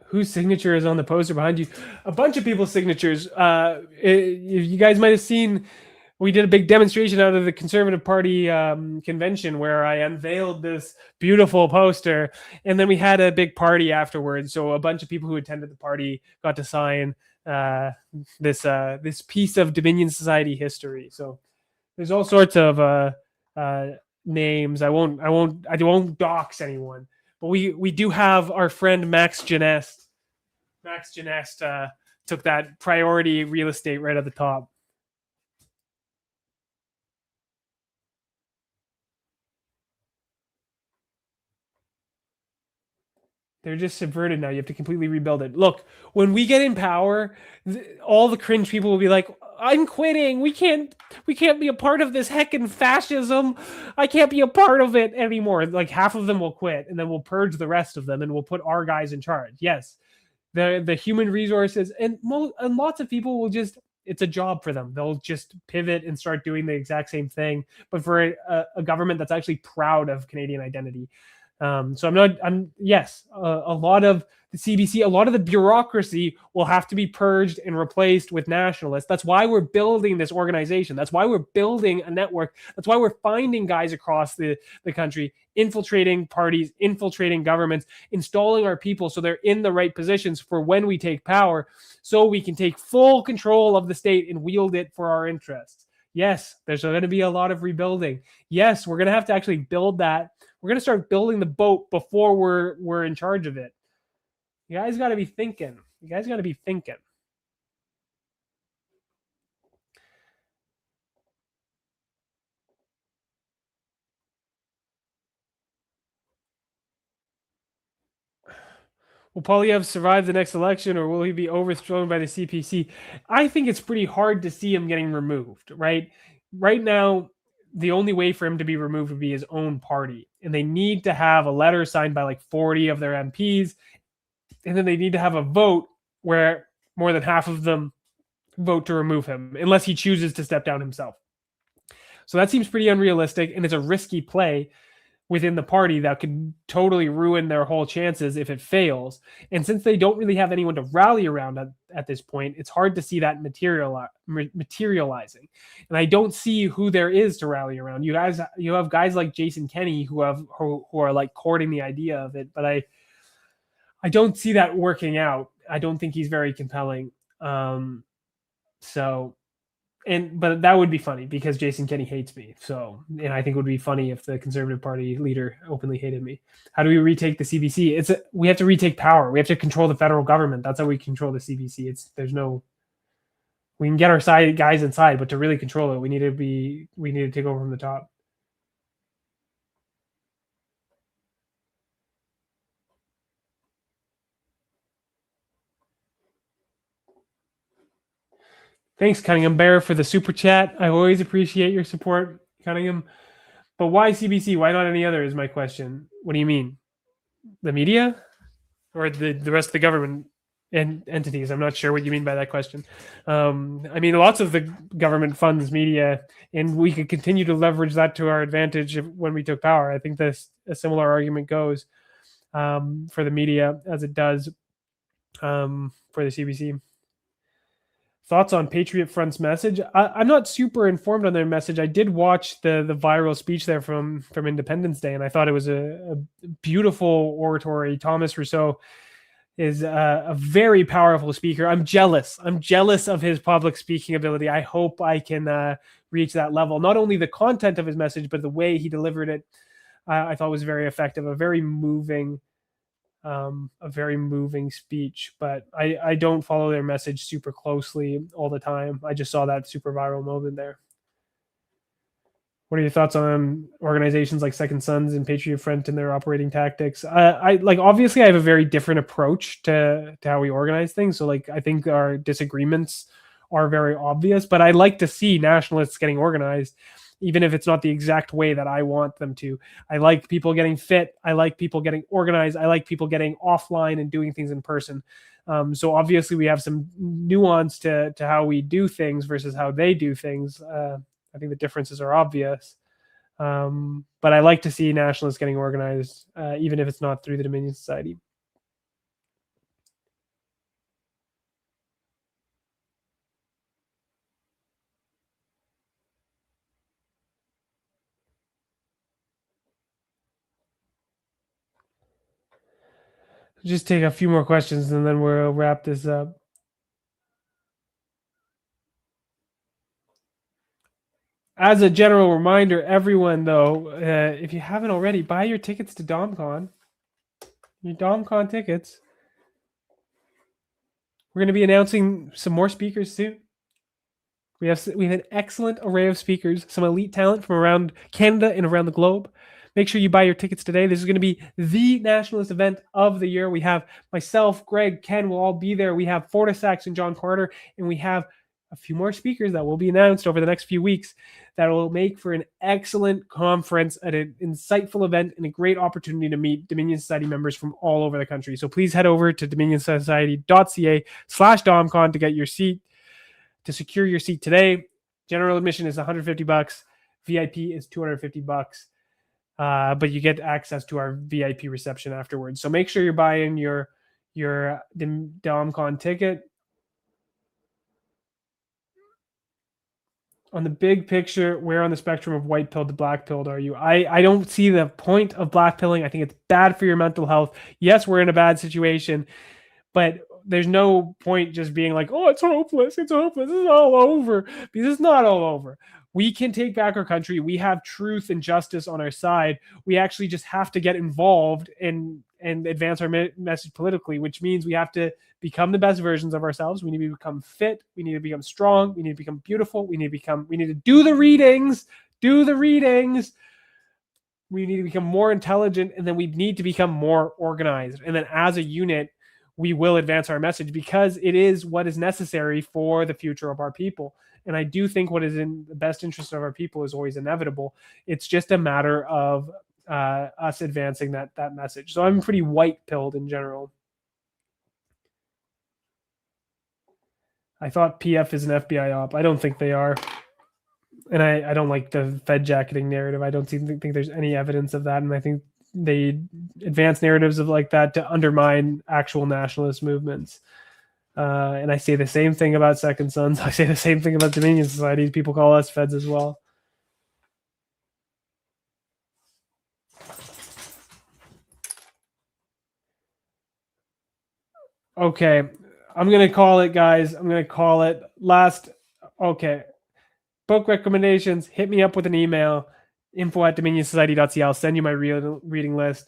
Whose signature is on the poster behind you? A bunch of people's signatures. You guys might have seen, we did a big demonstration out of the Conservative Party convention where I unveiled this beautiful poster, and then we had a big party afterwards. So a bunch of people who attended the party got to sign this piece of Dominion Society history. So there's all sorts of names. I won't dox anyone, but we do have our friend Max Genest. Max Genest took that priority real estate right at the top. They're just subverted now. You have to completely rebuild it. Look, when we get in power, all the cringe people will be like, I'm quitting. We can't be a part of this heckin' fascism. I can't be a part of it anymore. Like, half of them will quit, and then we'll purge the rest of them, and we'll put our guys in charge. Yes, the human resources and lots of people will just, it's a job for them. They'll just pivot and start doing the exact same thing, but for a government that's actually proud of Canadian identity. So yes, a lot of the CBC, a lot of the bureaucracy will have to be purged and replaced with nationalists. That's why we're building this organization. That's why we're building a network. That's why we're finding guys across the country, infiltrating parties, infiltrating governments, installing our people so they're in the right positions for when we take power, so we can take full control of the state and wield it for our interests. Yes, there's going to be a lot of rebuilding. Yes, we're going to have to actually build that. We're going to start building the boat before we're in charge of it. You guys got to be thinking. You guys got to be thinking. Will Poilievre survive the next election, or will he be overthrown by the CPC? I think it's pretty hard to see him getting removed, right? Right now, the only way for him to be removed would be his own party. And they need to have a letter signed by like 40 of their MPs. And then they need to have a vote where more than half of them vote to remove him, unless he chooses to step down himself. So that seems pretty unrealistic, and it's a risky play within the party that could totally ruin their whole chances if it fails. And since they don't really have anyone to rally around at this point, it's hard to see that materializing. And I don't see who there is to rally around. You have guys like Jason Kenney who are like courting the idea of it, but I don't see that working out. I don't think he's very compelling. But that would be funny because Jason Kenney hates me. And I think it would be funny if the Conservative Party leader openly hated me. How do we retake the CBC? We have to retake power. We have to control the federal government. That's how we control the CBC. There's no We can get our guys inside, but to really control it, we need to take over from the top. Thanks, Cunningham Bear, for the super chat. I always appreciate your support, Cunningham. But why CBC? Why not any other is my question. What do you mean? The media? Or the rest of the government and entities? I'm not sure what you mean by that question. I mean, lots of the government funds media, and we could continue to leverage that to our advantage when we took power. I think a similar argument goes for the media as it does for the CBC. Thoughts on Patriot Front's message? I'm not super informed on their message. I did watch the viral speech there from Independence Day, and I thought it was a beautiful oratory. Thomas Rousseau is a very powerful speaker. I'm jealous of his public speaking ability. I hope I can reach that level. Not only the content of his message, but the way he delivered it, I thought was very effective. A very moving speech. But I don't follow their message super closely all the time. I just saw that super viral moment there. What are your thoughts on organizations like Second Sons and Patriot Front and their operating tactics? Obviously I have a very different approach to how we organize things. So I think our disagreements are very obvious, but I like to see nationalists getting organized, even if it's not the exact way that I want them to. I like people getting fit. I like people getting organized. I like people getting offline and doing things in person. So obviously we have some nuance to how we do things versus how they do things. I think the differences are obvious. But I like to see nationalists getting organized, even if it's not through the Dominion Society. Just take a few more questions and then we'll wrap this up. As a general reminder, everyone, though, if you haven't already, buy your tickets to DomCon. Your DomCon tickets. We're going to be announcing some more speakers soon. We have an excellent array of speakers, some elite talent from around Canada and around the globe. Make sure you buy your tickets today. This is going to be the nationalist event of the year. We have myself, Greg, Ken will all be there. We have Fortis Saxon, John Carter, and we have a few more speakers that will be announced over the next few weeks that will make for an excellent conference, an insightful event, and a great opportunity to meet Dominion Society members from all over the country. So please head over to dominionsociety.ca/DomCon to get your seat, to secure your seat today. General admission is $150. VIP is $250. But you get access to our VIP reception afterwards. So make sure you're buying your DomCon ticket. On the big picture, where on the spectrum of white pilled to black pilled are you? I don't see the point of black pilling. I think it's bad for your mental health. Yes, we're in a bad situation, but there's no point just being like, oh, it's hopeless. It's hopeless. This is all over. Because it's not all over. We can take back our country. We have truth and justice on our side. We actually just have to get involved and advance our message politically, which means we have to become the best versions of ourselves. We need to become fit. We need to become strong. We need to become beautiful. We need to do the readings. We need to become more intelligent, and then we need to become more organized. And then as a unit, we will advance our message because it is what is necessary for the future of our people. And I do think what is in the best interest of our people is always inevitable. It's just a matter of us advancing that message. So I'm pretty white-pilled in general. I thought PF is an FBI op. I don't think they are. And I don't like the Fed jacketing narrative. I don't think there's any evidence of that. And I think they advance narratives of like that to undermine actual nationalist movements. And I say the same thing about Second Sons. I say the same thing about Dominion Societies. People call us Feds as well. Okay. I'm going to call it, guys. I'm going to call it last. Okay. Book recommendations. Hit me up with an email. info@dominionsociety.ca. I'll send you my reading list.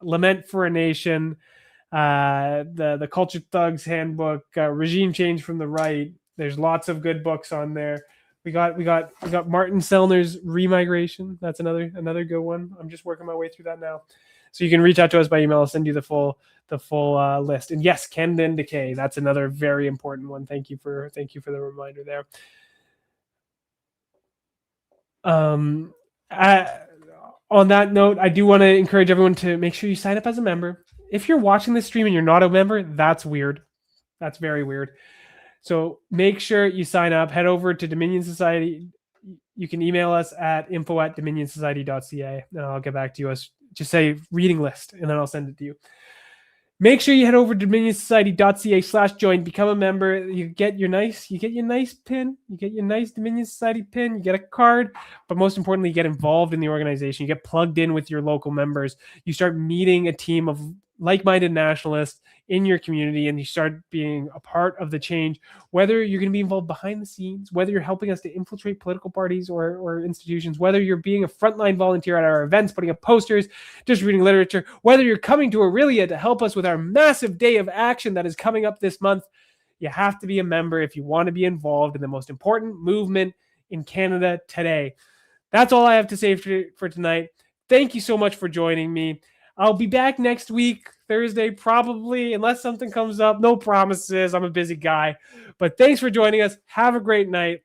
Lament for a Nation. The Culture Thugs Handbook, Regime Change from the Right, There's lots of good books on there. We got Martin Sellner's Remigration. That's another good one. I'm just working my way through that now. So you can reach out to us by email. I'll send you the full list. And yes, Canada in Decay. That's another very important one. Thank you for the reminder there. On that note, I do want to encourage everyone to make sure you sign up as a member. If you're watching this stream and you're not a member, that's weird. That's very weird. So make sure you sign up. Head over to Dominion Society. You can email us at info@dominionsociety.ca, and I'll get back to you. Just say reading list, and then I'll send it to you. Make sure you head over to dominionsociety.ca/join. Become a member. You get your nice pin. You get your nice Dominion Society pin. You get a card, but most importantly, you get involved in the organization. You get plugged in with your local members. You start meeting a team of like-minded nationalists in your community, and you start being a part of the change, whether you're going to be involved behind the scenes, whether you're helping us to infiltrate political parties or institutions, whether you're being a frontline volunteer at our events, putting up posters, distributing literature, whether you're coming to Orillia to help us with our massive day of action that is coming up this month. You have to be a member if you want to be involved in the most important movement in Canada today. That's all I have to say for tonight. Thank you so much for joining me. I'll be back next week, Thursday, probably, unless something comes up. No promises. I'm a busy guy. But thanks for joining us. Have a great night.